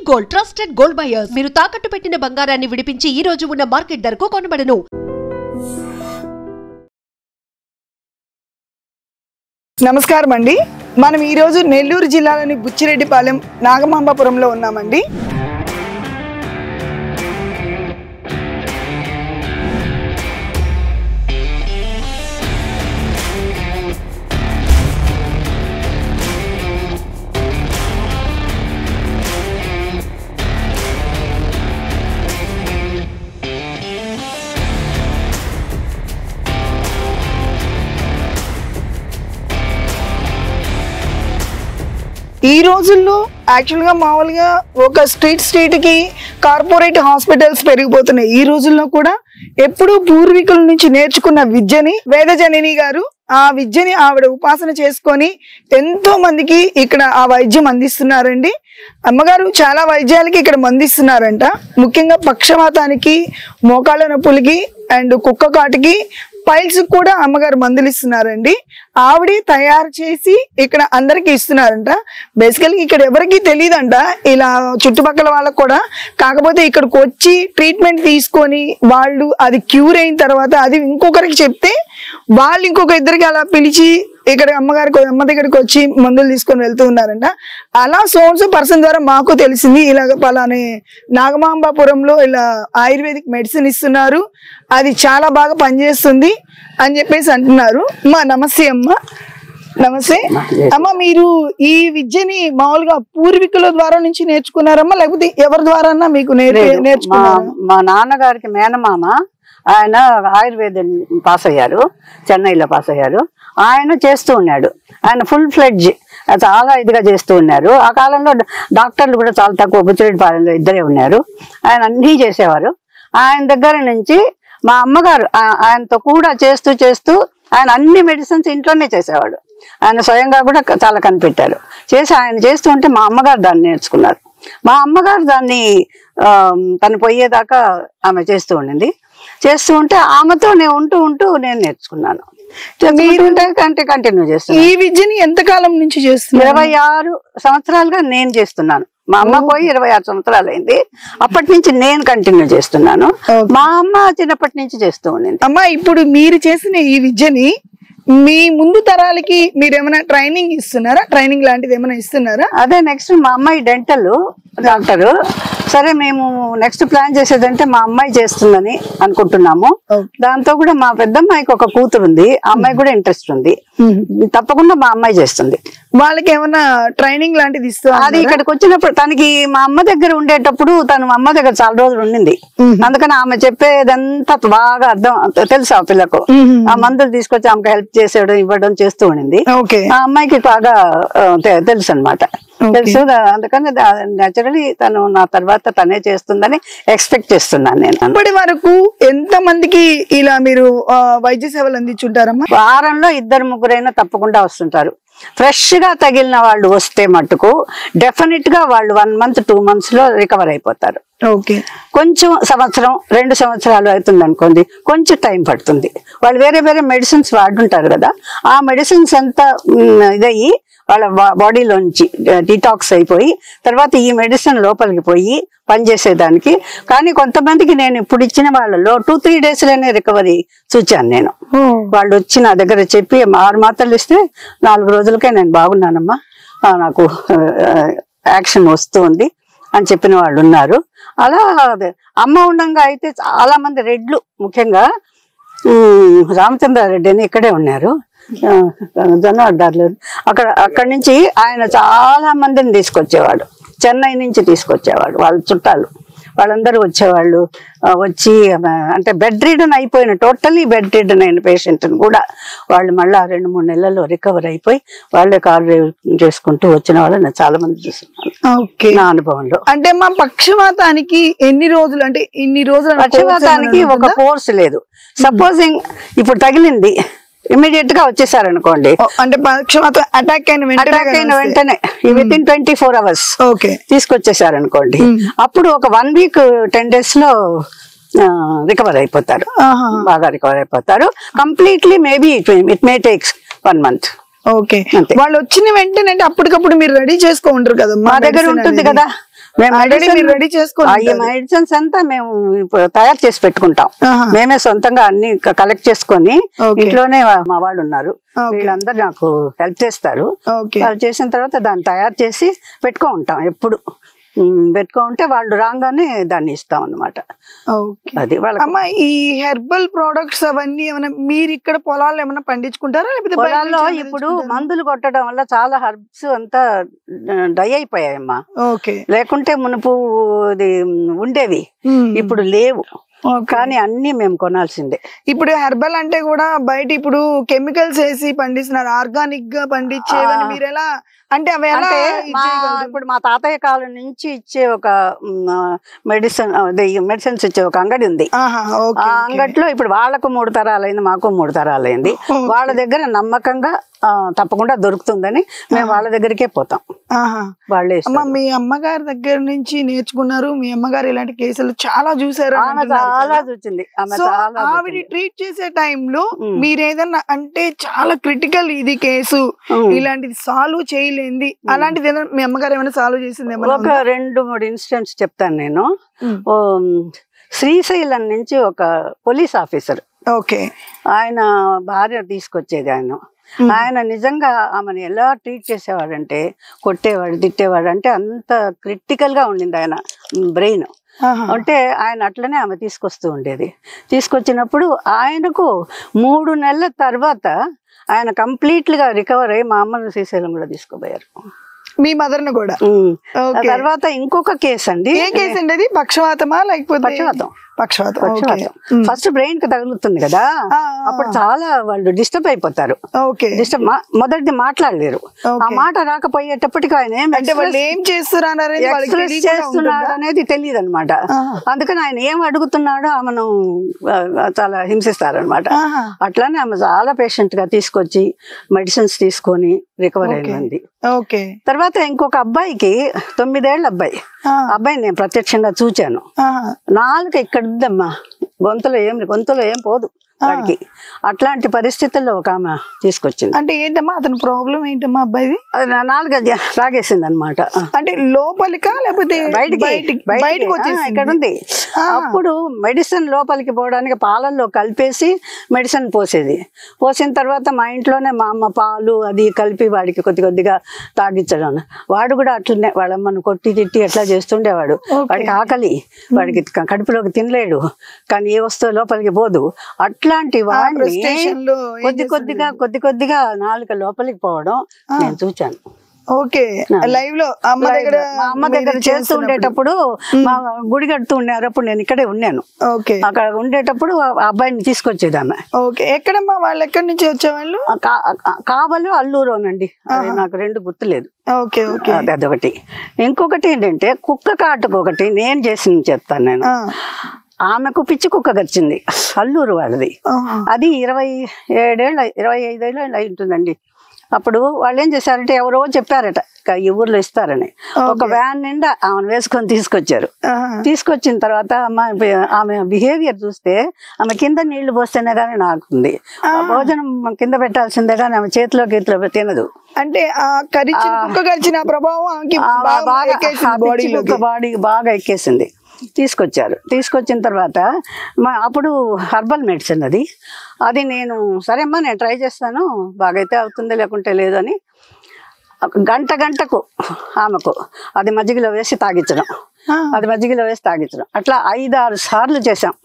Gold trusted gold buyers మీరు తాకట్టు పెట్టిన బంగారాన్ని విడిపించి ఈ రోజు ఉన్న మార్కెట్ ధరకు కొనబడను. నమస్కారం అండి. మనం ఈ రోజు నెల్లూరు జిల్లాలోని బుచ్చిరెడ్డిపాలెం నాగమాంబాపురంలో ఉన్నామండి. ఈ రోజుల్లో యాక్చువల్గా మామూలుగా ఒక స్ట్రీట్ కి కార్పొరేట్ హాస్పిటల్స్ పెరిగిపోతున్నాయి. ఈ రోజుల్లో కూడా ఎప్పుడూ పూర్వీకుల నుంచి నేర్చుకున్న విద్యని వేదజనని గారు ఆ విద్యని ఆవిడ ఉపాసన చేసుకొని ఎంతో మందికి ఇక్కడ ఆ వైద్యం అందిస్తున్నారండి. అమ్మగారు చాలా వైద్యాలకి ఇక్కడ మందిస్తున్నారంట. ముఖ్యంగా పక్షవాతానికి, మోకాళ్ళ నొప్పులకి అండ్ కుక్క కాటుకి, పైల్స్ కూడా అమ్మగారు మందులు ఇస్తున్నారండి. ఆవిడే తయారు చేసి ఇక్కడ అందరికి ఇస్తున్నారంట. బేసికల్గా ఇక్కడ ఎవరికి తెలియదంట, ఇలా చుట్టుపక్కల వాళ్ళకు కూడా. కాకపోతే ఇక్కడికి వచ్చి ట్రీట్మెంట్ తీసుకొని వాళ్ళు అది క్యూర్ అయిన తర్వాత అది ఇంకొకరికి చెప్తే వాళ్ళు ఇంకొక ఇద్దరికి అలా పిలిచి ఇక్కడ అమ్మ దగ్గరికి వచ్చి మందులు తీసుకొని వెళ్తూ ఉన్నారంట. అలా సోన్స్ పర్సన్ ద్వారా మాకు తెలిసింది, ఇలాగ పలానే నాగమాంబాపురంలో ఇలా ఆయుర్వేదిక్ మెడిసిన్ ఇస్తున్నారు, అది చాలా బాగా పనిచేస్తుంది అని చెప్పేసి అంటున్నారు. అమ్మా నమస్తే. అమ్మ నమస్తే. అమ్మ మీరు ఈ విద్యని మామూలుగా పూర్వీకుల ద్వారా నుంచి నేర్చుకున్నారమ్మా, లేకపోతే ఎవరి ద్వారా మీకు నేర్చుకున్నారు? మా నాన్నగారికి మేనమామ ఆయన ఆయుర్వేదం పాస్ అయ్యారు, చెన్నైలో పాస్ అయ్యారు. ఆయన చేస్తూ ఉన్నాడు, ఆయన ఫుల్ ఫ్లెడ్జ్ చాలా ఇదిగా చేస్తూ ఉన్నారు. ఆ కాలంలో డాక్టర్లు కూడా చాలా తక్కువ, బుచ్చిరెడ్డిపాలెంలో ఇద్దరే ఉన్నారు. ఆయన అన్నీ చేసేవారు. ఆయన దగ్గర నుంచి మా అమ్మగారు ఆయనతో కూడా చేస్తూ ఆయన అన్ని మెడిసిన్స్ ఇంట్లోనే చేసేవాడు. ఆయన స్వయంగా కూడా చాలా కనిపెట్టారు. ఆయన చేస్తూ ఉంటే మా అమ్మగారు దాన్ని నేర్చుకున్నారు. మా అమ్మగారు దాన్ని తను పోయేదాకా ఆమె చేస్తూ ఉండింది. చేస్తూ ఉంటే ఆమెతో నేను ఉంటూ నేను నేర్చుకున్నాను. కంటిన్యూ చేస్తున్నాను. ఈ విద్యని ఎంతకాలం నుంచి చేస్తున్నారు? 26 సంవత్సరాలుగా నేను చేస్తున్నాను. మా అమ్మ పోయి 26 సంవత్సరాలు అయింది. అప్పటి నుంచి నేను కంటిన్యూ చేస్తున్నాను. మా అమ్మ చిన్నప్పటి నుంచి చేస్తూ ఉండింది. అమ్మ ఇప్పుడు మీరు చేసిన ఈ విద్యని మీ ముందు తరాలకి మీరు ఏమైనా ట్రైనింగ్ ఇస్తున్నారా? ట్రైనింగ్ లాంటిది ఏమైనా ఇస్తున్నారా? అదే నెక్స్ట్ మా అమ్మాయి డెంటల్ డాక్టరు. సరే మేము నెక్స్ట్ ప్లాన్ చేసేదంటే మా అమ్మాయి చేస్తుందని అనుకుంటున్నాము. దాంతో కూడా మా పెద్దమ్మాయికి ఒక కూతురు ఉంది, ఆ అమ్మాయి కూడా ఇంట్రెస్ట్ ఉంది. తప్పకుండా మా అమ్మాయి చేస్తుంది. వాళ్ళకి ఏమన్నా ట్రైనింగ్ లాంటిది ఇస్తా? అది ఇక్కడికి వచ్చినప్పుడు తనకి మా అమ్మ దగ్గర ఉండేటప్పుడు తను మా అమ్మ దగ్గర చాలా రోజులు ఉండింది. అందుకని ఆమె చెప్పేదంతా బాగా అర్థం తెలుసు ఆ పిల్లకు. ఆ మందులు తీసుకొచ్చి ఆమెకు హెల్ప్ చేసేయడం ఇవ్వడం చేస్తూ ఉండింది. ఆ అమ్మాయికి బాగా తెలుసు అనమాట. తెలుసు. అందుకని నేచురలీ తను నా తర్వాత తనే చేస్తుందని ఎక్స్పెక్ట్ చేస్తున్నాను నేను. ఇప్పటి వరకు ఎంత మందికి ఇలా మీరు వైద్య సేవలు అందించుంటారమ్మా? వారంలో 2-3 తప్పకుండా వస్తుంటారు. ఫ్రెష్ గా తగిలిన వాళ్ళు వస్తే మట్టుకు డెఫినెట్ గా వాళ్ళు 1 month 2 months లో రికవర్ అయిపోతారు. కొంచెం 1-2 సంవత్సరాలు అవుతుంది అనుకోండి, కొంచెం టైం పడుతుంది. వాళ్ళు వేరే మెడిసిన్స్ వాడుంటారు కదా, ఆ మెడిసిన్స్ అంతా ఇదయ్యి వాళ్ళ బాడీలోంచి డిటాక్స్ అయిపోయి తర్వాత ఈ మెడిసిన్ లోపలికి పోయి పనిచేసేదానికి. కానీ కొంతమందికి నేను ఇప్పుడు ఇచ్చిన వాళ్ళలో 2-3 daysలోనే రికవరీ చూచాను నేను. వాళ్ళు వచ్చి నా దగ్గర చెప్పి 6 మాత్రలు ఇస్తే 4 రోజులకే నేను బాగున్నానమ్మా, నాకు యాక్షన్ వస్తుంది అని చెప్పిన వాళ్ళు ఉన్నారు. అలా అమ్మ ఉండంగా అయితే చాలా మంది రెడ్లు, ముఖ్యంగా రామచంద్రారెడ్డి అని ఇక్కడే ఉన్నారు, జొన్నవాడదారులు. అక్కడి నుంచి ఆయన చాలా మందిని తీసుకొచ్చేవాడు, చెన్నై నుంచి తీసుకొచ్చేవాడు. వాళ్ళ చుట్టాలు వాళ్ళందరూ వచ్చేవాళ్ళు. వచ్చి అంటే బెడ్ రిడన్ అయిపోయిన, టోటలీ బెడ్ రిడన్ అయిన పేషెంట్ కూడా వాళ్ళు మళ్ళా 2-3 నెలల్లో రికవర్ అయిపోయి వాళ్ళే కార్ చేసుకుంటూ వచ్చిన వాళ్ళు నేను చాలా మంది చూస్తున్నాను నా అనుభవంలో. అంటే మా పక్షవాతానికి ఎన్ని రోజులు, అంటే ఇన్ని రోజులు? పక్షవాతానికి ఒక కోర్స్ లేదు. సపోజింగ్ ఇప్పుడు తగిలింది, ఇమీడియట్ గా వచ్చేసారనుకోండి, అంటే పక్షవాతం అటాక్ అయిన వెంటనే వితిన్ 24 hours తీసుకొచ్చేసారనుకోండి, అప్పుడు ఒక 1 week 10 days లో రికవర్ అయిపోతారు, బాగా రికవర్ అయిపోతారు completely. Maybe it may takes 1 month. Okay. వాళ్ళు వచ్చిన వెంటనే అప్పటికప్పుడు మీరు రెడీ చేసుకో ఉంటారు కదా, మా దగ్గర ఉంటుంది కదా మేము రెడీ చేసుకోవాలి. ఈ మెడిసిన్స్ అంతా మేము తయారు చేసి పెట్టుకుంటాం. మేమే సొంతంగా అన్ని కలెక్ట్ చేసుకొని ఇంట్లోనే మా వాళ్ళు ఉన్నారు, వీళ్ళందరూ నాకు హెల్ప్ చేస్తారు. వాళ్ళు చేసిన తర్వాత దాన్ని తయారు చేసి ఉంటాం. ఎప్పుడు పెట్టుకుంటే వాళ్ళు రాగానే దాన్ని ఇస్తాం అన్నమాట. అది అమ్మా ఈ హెర్బల్ ప్రొడక్ట్స్ అవన్నీ ఏమైనా మీరు ఇక్కడ పొలాల్లో ఏమైనా పండించుకుంటారా, లేకపోతే పొలాల్లో ఇప్పుడు మందులు కొట్టడం వల్ల చాలా హెర్బ్స్ అంతా డై అయిపోయాయమ్మా. లేకుంటే మునుపు ఉండేవి, ఇప్పుడు లేవు. కానీ అన్ని మేము కొనాల్సిందే. ఇప్పుడు హెర్బల్ అంటే కూడా బయట ఇప్పుడు కెమికల్స్ వేసి పండిస్తున్నారు, ఆర్గానిక్ గా పండించేవని మీరు ఎలా అంటే అవి ఎలా? ఇప్పుడు మా తాతయ్య కాలం నుంచి ఇచ్చే ఒక మెడిసిన్స్ ఇచ్చే ఒక అంగడి ఉంది. ఆ అంగడిలో ఇప్పుడు వాళ్ళకు 3 తరాలైంది, మాకు 3 తరాలైంది. వాళ్ళ దగ్గర నమ్మకంగా తప్పకుండా దొరుకుతుందని మేము వాళ్ళ దగ్గరికే పోతాం. వాళ్ళే. మీ అమ్మగారి దగ్గర నుంచి నేర్చుకున్నారు, మీ అమ్మగారు ఇలాంటి కేసులు చాలా చూసారు. చాలా చూసింది. ఆవిడ ట్రీట్ చేసే టైంలో మీరు ఏదన్నా అంటే చాలా క్రిటికల్ ఇది కేసు, ఇలాంటిది సాల్వ్ చేయలేంది, అలాంటిది ఏదైనా మీ అమ్మగారు ఏమైనా సాల్వ్ చేసింది? ఒక 2-3 ఇన్సిడెంట్స్ చెప్తాను నేను. శ్రీశైలం నుంచి ఒక పోలీస్ ఆఫీసర్, ఆయన భార్య తీసుకొచ్చేది. ఆయన నిజంగా ఆమెను ఎలా ట్రీట్ చేసేవాడంటే, కొట్టేవాడు, తిట్టేవాడు. అంటే అంత క్రిటికల్ గా ఉండింది ఆయన బ్రెయిన్. అంటే ఆయన అట్లనే ఆమె తీసుకొస్తూ ఉండేది. తీసుకొచ్చినప్పుడు ఆయనకు 3 నెలల తర్వాత ఆయన కంప్లీట్ గా రికవర్ అయ్యి మా అమ్మను శ్రీశైలం కూడా తీసుకుపోయారు. మీ మదర్ ను కూడా. తర్వాత ఇంకొక కేసు అండి. ఏ కేసు అండి అది? పక్షవాతమా లేకపోతే? పక్షవాతం. ఫస్ట్ బ్రెయిన్ కి తగులుతుంది కదా, అప్పుడు చాలా వాళ్ళు డిస్టర్బ్ అయిపోతారు. మొదటిది మాట్లాడలేరు. ఆ మాట రాకపోయేటప్పటికి ఆయన ఏం చేస్తున్నాడు అనేది తెలియదు అనమాట. అందుకని ఆయన ఏం అడుగుతున్నాడో ఆమెను చాలా హింసిస్తారనమాట. అట్లానే ఆమె చాలా పేషెంట్ గా తీసుకొచ్చి మెడిసిన్స్ తీసుకొని రికవర్ అయింది. తర్వాత ఇంకొక అబ్బాయికి 9 ఏళ్ల అబ్బాయిని నేను ప్రత్యక్షంగా చూచాను. నాలుక ఇక్కడ ఉందమ్మా, గొంతులో ఏం పోదు వాడికి. అట్లాంటి పరిస్థితుల్లో ఒక ఆమె తీసుకొచ్చింది. అంటే ఏంటమ్మా అతని ప్రాబ్లం ఏంటమ్మా అబ్బాయిది? నాలుక లాగేసింది అనమాట. అంటే లోపలికా లేకపోతే బయటకు వచ్చేసి ఇక్కడ ఉంది. అప్పుడు మెడిసిన్ లోపలికి పోవడానికి పాలల్లో కలిపేసి మెడిసిన్ పోసిన తర్వాత మా ఇంట్లోనే మా అమ్మ పాలు అది కలిపి వాడికి కొద్దిగా తాగించడం. వాడు కూడా అట్లనే వాళ్ళమ్మను కొట్టి తిట్టి ఎట్లా చేస్తుండేవాడు. వాడికి ఆకలి, వాడికి కడుపులోకి తినలేడు, కానీ ఏ వస్తువు లోపలికి పోదు. అట్లాంటి వాడిని కొద్దిగా నాలుక లోపలికి పోవడం నేను చూచాను. లైవ్ లో అమ్మ దగ్గర చేస్తూ ఉండేటప్పుడు మా గుడి కడుతూ ఉన్నారు. అప్పుడు నేను ఇక్కడే ఉన్నాను. అక్కడ ఉండేటప్పుడు అబ్బాయిని తీసుకొచ్చేది ఆమె. ఎక్కడమ్మా వాళ్ళు? ఎక్కడి నుంచి వచ్చేవాళ్ళు? కావలు, అల్లూరునండి. నాకు 2 గుర్తులేదు. అదొకటి. ఇంకొకటి ఏంటంటే కుక్క కాటుకు ఒకటి నేను చేసింది చెప్తాను నేను. ఆమెకు పిచ్చి కుక్క గచ్చింది, అల్లూరు వాళ్ళది. అది 25 ఏళ్ళు అయి ఉంటుందండి. అప్పుడు వాళ్ళు ఏం చేశారంటే ఎవరో చెప్పారట ఈ ఊర్లో ఇస్తారని. ఒక వ్యాన్ నిండా ఆమెను వేసుకొని తీసుకొచ్చారు. తీసుకొచ్చిన తర్వాత ఆమె బిహేవియర్ చూస్తే ఆమె కింద నీళ్లు పోస్తేనే గానీ నాకుంది. భోజనం కింద పెట్టాల్సిందే గానీ ఆమె చేతిలో తినదు. అంటే కుక్క ప్రభావం బాడీ బాగా ఎక్కేసింది. తీసుకొచ్చిన తర్వాత అప్పుడు హెర్బల్ మెడిసిన్ అది నేను సరే అమ్మా నేను ట్రై చేస్తాను, బాగైతే అవుతుంది లేకుంటే లేదని గంటకు ఆమెకు అది మజ్జిగలో వేసి తాగించడం. అట్లా 5-6 సార్లు చేసాం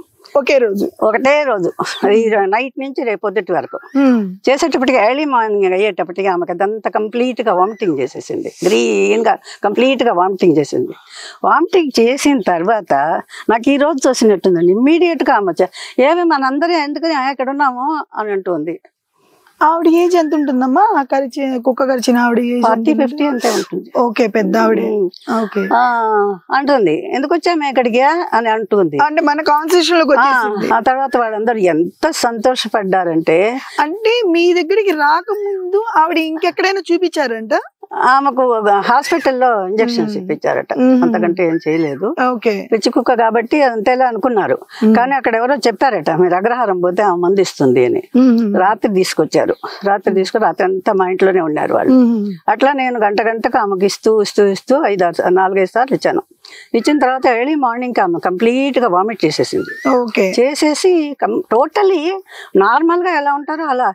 ఒకటే రోజు నైట్ నుంచి రేపు పొద్దుటి వరకు. చేసేటప్పటికి ఎర్లీ మార్నింగ్ అయ్యేటప్పటికి ఆమెకు అదంతా కంప్లీట్ గా వామిటింగ్ చేసేసింది. గ్రీన్ గా కంప్లీట్ గా వామిటింగ్ చేసింది. వామిటింగ్ చేసిన తర్వాత నాకు ఈ రోజు చూసినట్టుందండి. ఇమ్మీడియట్ గా ఆమె ఏమి మనందరం ఎందుకని ఎక్కడ ఉన్నాము అని అంటుంది. ఆవిడ ఏజ్ ఎంత ఉంటుందమ్మా? కుక్క కరిచిన ఆవిడ 40-50 అంతే ఉంటుంది. పెద్ద ఆవిడ అంటుంది. ఎందుకు వచ్చాము ఇక్కడికి అని అంటుంది. అంటే మన కాన్స్టిట్యూషన్ లోకి వచ్చేసింది. ఆ తర్వాత వాళ్ళందరూ ఎంత సంతోషపడ్డారంటే, అంటే మీ దగ్గరికి రాకముందు ఆవిడ ఇంకెక్కడైనా చూపించారంట? ఆమెకు హాస్పిటల్లో ఇంజక్షన్స్ ఇప్పించారట, అంతకంటే ఏం చేయలేదు. పిచ్చి కుక్క కాబట్టి అంతేలా అనుకున్నారు. కానీ అక్కడ ఎవరో చెప్పారట మీరు అగ్రహారం పోతే ఆమె మందు ఇస్తుంది అని. రాత్రి తీసుకొచ్చారు. రాత్రి అంతా మా ఇంట్లోనే ఉన్నారు వాళ్ళు. అట్లా నేను గంటకు ఆమెకి ఇస్తూ 4-5 సార్లు ఇచ్చాను. ఇచ్చిన తర్వాత ఎర్లీ మార్నింగ్ ఆమె కంప్లీట్ గా వామిట్ చేసేసింది. ఓకే. చేసేసి టోటలీ నార్మల్ గా ఎలా ఉంటారో అలా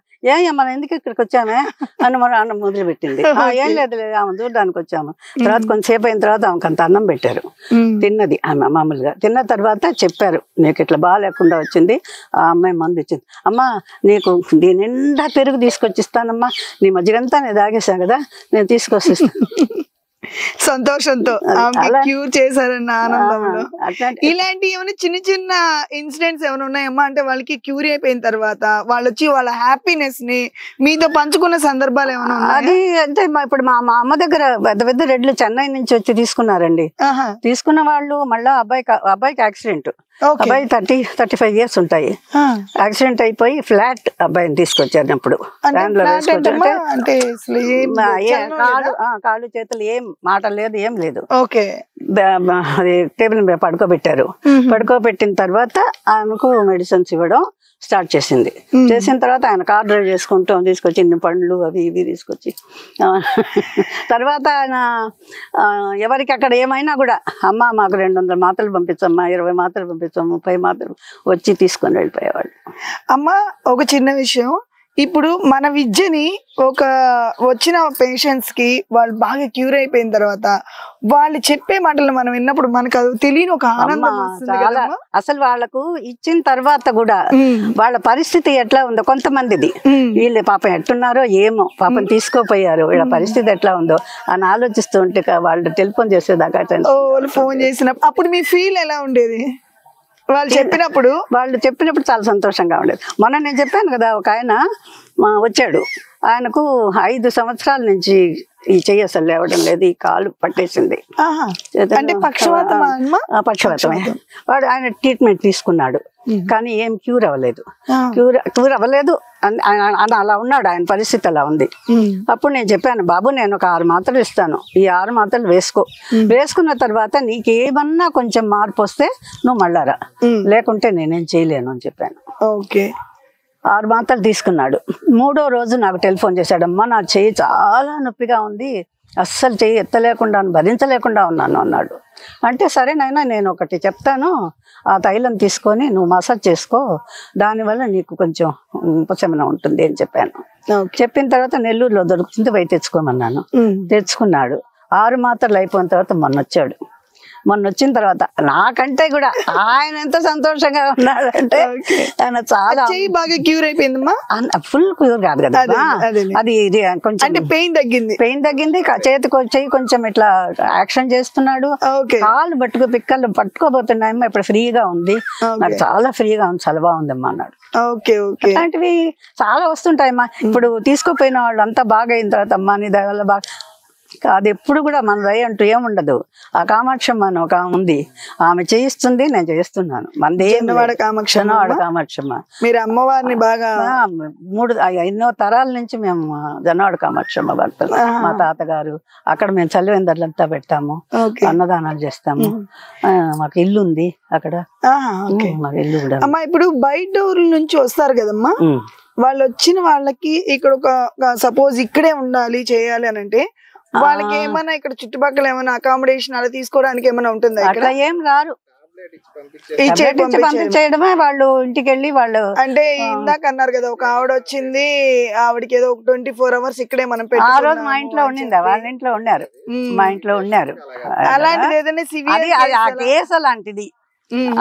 మనం ఎందుకు ఇక్కడికి వచ్చామే అని మనం అన్నం మొదలు పెట్టింది. ఏం లేదు ఆమె చూడడానికి వచ్చాము. తర్వాత కొంతసేపు అయిన తర్వాత ఆమెకు అంత అన్నం పెట్టారు, తిన్నది ఆమె మామూలుగా. తిన్న తర్వాత చెప్పారు, నీకు ఇట్లా బాగాలేకుండా వచ్చింది, ఆ అమ్మాయి మందు ఇచ్చింది. అమ్మా నీకు దీని నిండా పెరుగు తీసుకొచ్చి ఇస్తానమ్మా, నీ మజ్జిగంతా నేను తాగేసా కదా, నేను తీసుకొచ్చి సంతోషంతో క్యూర్ చేశారన్న ఆనందంలో. ఇలాంటి ఏమైనా చిన్న చిన్న ఇన్సిడెంట్స్ ఏమైనా ఉన్నాయమ్మా? అంటే వాళ్ళకి క్యూర్ అయిపోయిన తర్వాత వాళ్ళు వచ్చి వాళ్ళ హ్యాపీనెస్ ని మీతో పంచుకున్న సందర్భాలు ఏమైనా ఉన్నాయా? అది అంటే ఇప్పుడు మా అమ్మ దగ్గర పెద్ద పెద్ద రెడ్లు చెన్నై నుంచి వచ్చి తీసుకున్నారండి. తీసుకున్న వాళ్ళు మళ్ళా అబ్బాయికి యాక్సిడెంట్, అబ్బాయి 30-35 years ఉంటాయి. యాక్సిడెంట్ అయిపోయి ఫ్లాట్ అబ్బాయిని తీసుకొచ్చారు. అప్పుడు కాళ్ళు చేతులు ఏం మాట లేదు, ఏం లేదు. అది టేబుల్ మీద పడుకోబెట్టారు. పడుకోబెట్టిన తర్వాత ఆయనకు మెడిసిన్స్ ఇవ్వడం స్టార్ట్ చేసింది. చేసిన తర్వాత ఆయన కార్ డ్రైవ్ చేసుకుంటూ తీసుకొచ్చి ఇన్ని పండ్లు అవి ఇవి తీసుకొచ్చి తర్వాత ఆయన ఎవరికి అక్కడ ఏమైనా కూడా అమ్మ మాకు 200 మాత్రలు పంపించమ్మా, 20 మాత్రలు పంపించమ్మా, 30 మాత్రలు వచ్చి తీసుకొని వెళ్ళిపోయేవాళ్ళు. అమ్మ ఒక చిన్న విషయం, ఇప్పుడు మన విద్యని ఒక వచ్చిన పేషెంట్స్ కి వాళ్ళు బాగా క్యూర్ అయిపోయిన తర్వాత వాళ్ళు చెప్పే మాటలు మనం విన్నప్పుడు మనకు అది తెలియని ఒక ఆనందం చాలా. అసలు వాళ్ళకు ఇచ్చిన తర్వాత కూడా వాళ్ళ పరిస్థితి ఎట్లా ఉందో, కొంతమందిది వీళ్ళు పాపం ఎట్టున్నారో ఏమో, పాపం తీసుకోపోయారు, వీళ్ళ పరిస్థితి ఎట్లా ఉందో అని ఆలోచిస్తూ ఉంటే వాళ్ళు టెలిఫోన్ చేసేదాకా ఫోన్ చేసినప్పుడు అప్పుడు మీ ఫీల్ ఎలా ఉండేది? వాళ్ళు చెప్పినప్పుడు చాలా సంతోషంగా ఉండేది. మొన్న నేను చెప్పాను కదా, ఒక ఆయన వచ్చాడు, ఆయనకు 5 సంవత్సరాల నుంచి ఈ చెయ్యి అసలు లేవడం లేదు, ఈ కాలు పట్టేసింది. పక్షవాతమే. వాడు ఆయన ట్రీట్మెంట్ తీసుకున్నాడు, కానీ ఏం క్యూర్ అవ్వలేదు. క్యూర్ అవ్వలేదు అని అలా ఉన్నాడు, ఆయన పరిస్థితి అలా ఉంది. అప్పుడు నేను చెప్పాను, బాబు నేను ఒక 6 మాత్రలు ఇస్తాను, ఈ 6 మాత్రలు వేసుకో, వేసుకున్న తర్వాత నీకేమన్నా కొంచెం మార్పు వస్తే నువ్వు మళ్ళారా, లేకుంటే నేనేం చేయలేను అని చెప్పాను. ఓకే. 6 మాత్రలు తీసుకున్నాడు. 3వ రోజు నాకు టెలిఫోన్ చేశాడు, అమ్మ నా చెయ్యి చాలా నొప్పిగా ఉంది, అస్సలు చెయ్యి ఎత్తలేకుండా భరించలేకుండా ఉన్నాను అన్నాడు. అంటే సరేనైనా నేను ఒకటి చెప్తాను, ఆ తైలం తీసుకొని నువ్వు మసాజ్ చేసుకో, దానివల్ల నీకు కొంచెం ఉపశమనం ఉంటుంది అని చెప్పాను. చెప్పిన తర్వాత నెల్లూరులో దొరుకుతుంది, పోయి తెచ్చుకోమన్నాను. తెచ్చుకున్నాడు. 6 మాత్రలు అయిపోయిన తర్వాత మొన్న వచ్చిన తర్వాత నాకంటే కూడా ఆయన ఎంత సంతోషంగా ఉన్నాడంటే, ఆయన చాలా బాగా క్యూర్ అయిపోయిందమ్మా. ఫుల్ క్యూర్ కాదు కదా, అది కొంచెం పెయిన్ తగ్గింది. చెయ్యి కొంచెం ఇట్లా యాక్షన్ చేస్తున్నాడు, కాళ్ళు పిక్కలు పట్టుకోబోతున్నాయమ్మా, ఇప్పుడు ఫ్రీగా ఉంది, నాకు చాలా ఫ్రీగా ఉంది, చాలా బాగుందమ్మా అన్నాడు. అలాంటివి చాలా వస్తుంటాయమ్మా. ఇప్పుడు తీసుకుపోయిన వాళ్ళు అంతా బాగా అయిన తర్వాత అమ్మా నీ దయవల్ల బాగా, అది ఎప్పుడు కూడా మన దయ అంటూ ఏముండదు. ఆ కామాక్షమ్మ అని ఒక ఉంది, ఆమె చేయిస్తుంది, నేను చేస్తున్నాను. మనది కామాక్షమ్మ. మీరు అమ్మవారిని బాగా 3 తరాల నుంచి మేము జనవాడ కామాక్షమ్మ భక్తులు. మా తాతగారు అక్కడ మేము చలివేందర్లంతా పెట్టాము, అన్నదానాలు చేస్తాము. మాకు ఇల్లు ఉంది అక్కడ, మాకు ఇల్లు కూడా. అమ్మా ఇప్పుడు బయట ఊర్ల నుంచి వస్తారు కదమ్మా, వాళ్ళు వచ్చిన వాళ్ళకి ఇక్కడ ఒక సపోజ్ ఇక్కడే ఉండాలి చేయాలి అని అంటే వాళ్ళకి ఏమైనా ఇక్కడ చుట్టుపక్కల ఏమైనా అకామిడేషన్ అలా తీసుకోవడానికి ఏమైనా ఉంటుందా? ఇక్కడ ఏం రారు, పంపించేయడమే. వాళ్ళు ఇంటికి వెళ్ళి వాళ్ళు అంటే ఇందాక అన్నారు కదా, ఒక ఆవిడ వచ్చింది, ఆవిడకి ఏదో 24 hours ఇక్కడే మనం ఆ రోజు మా ఇంట్లో ఉండిందా, వాళ్ళ ఇంట్లో ఉన్నారు, మా ఇంట్లో ఉన్నారు. అలాంటిది ఏదైనా కేసు అలాంటిది,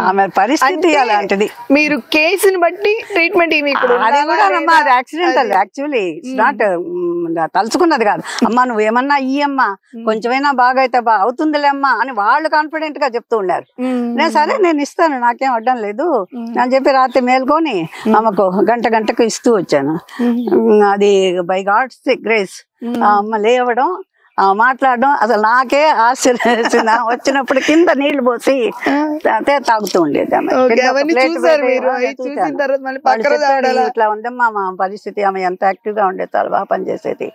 ఆమె పరిస్థితి అలాంటిది. మీరు కేసుని బట్టి ట్రీట్మెంట్ యాక్సిడెంటల్, యాక్చువల్లీ నాట్ తలుచుకున్నది కాదు. అమ్మా నువ్వేమన్నా ఇయ్యమ్మా, కొంచెమైనా బాగా అయితే అవుతుందిలే అమ్మా అని వాళ్ళు కాన్ఫిడెంట్ గా చెప్తూ ఉన్నారు. నేను సరే నేను ఇస్తాను, నాకేం అడ్డం లేదు అని చెప్పి రాత్రి మేల్కొని ఆమెకు గంటకు ఇస్తూ వచ్చాను. అది బై గాడ్స్ గ్రేస్ ఆ అమ్మ లేవడం, మాట్లాడడం అసలు నాకే ఆశ్చర్యం. వచ్చినప్పుడు కింద నీళ్లు పోసి తాగుతూ ఉండేది. ఇట్లా ఉందమ్మా మా పరిస్థితి, ఆమె ఎంత యాక్టివ్ గా ఉండేది, చాలా బాగా పనిచేసేది,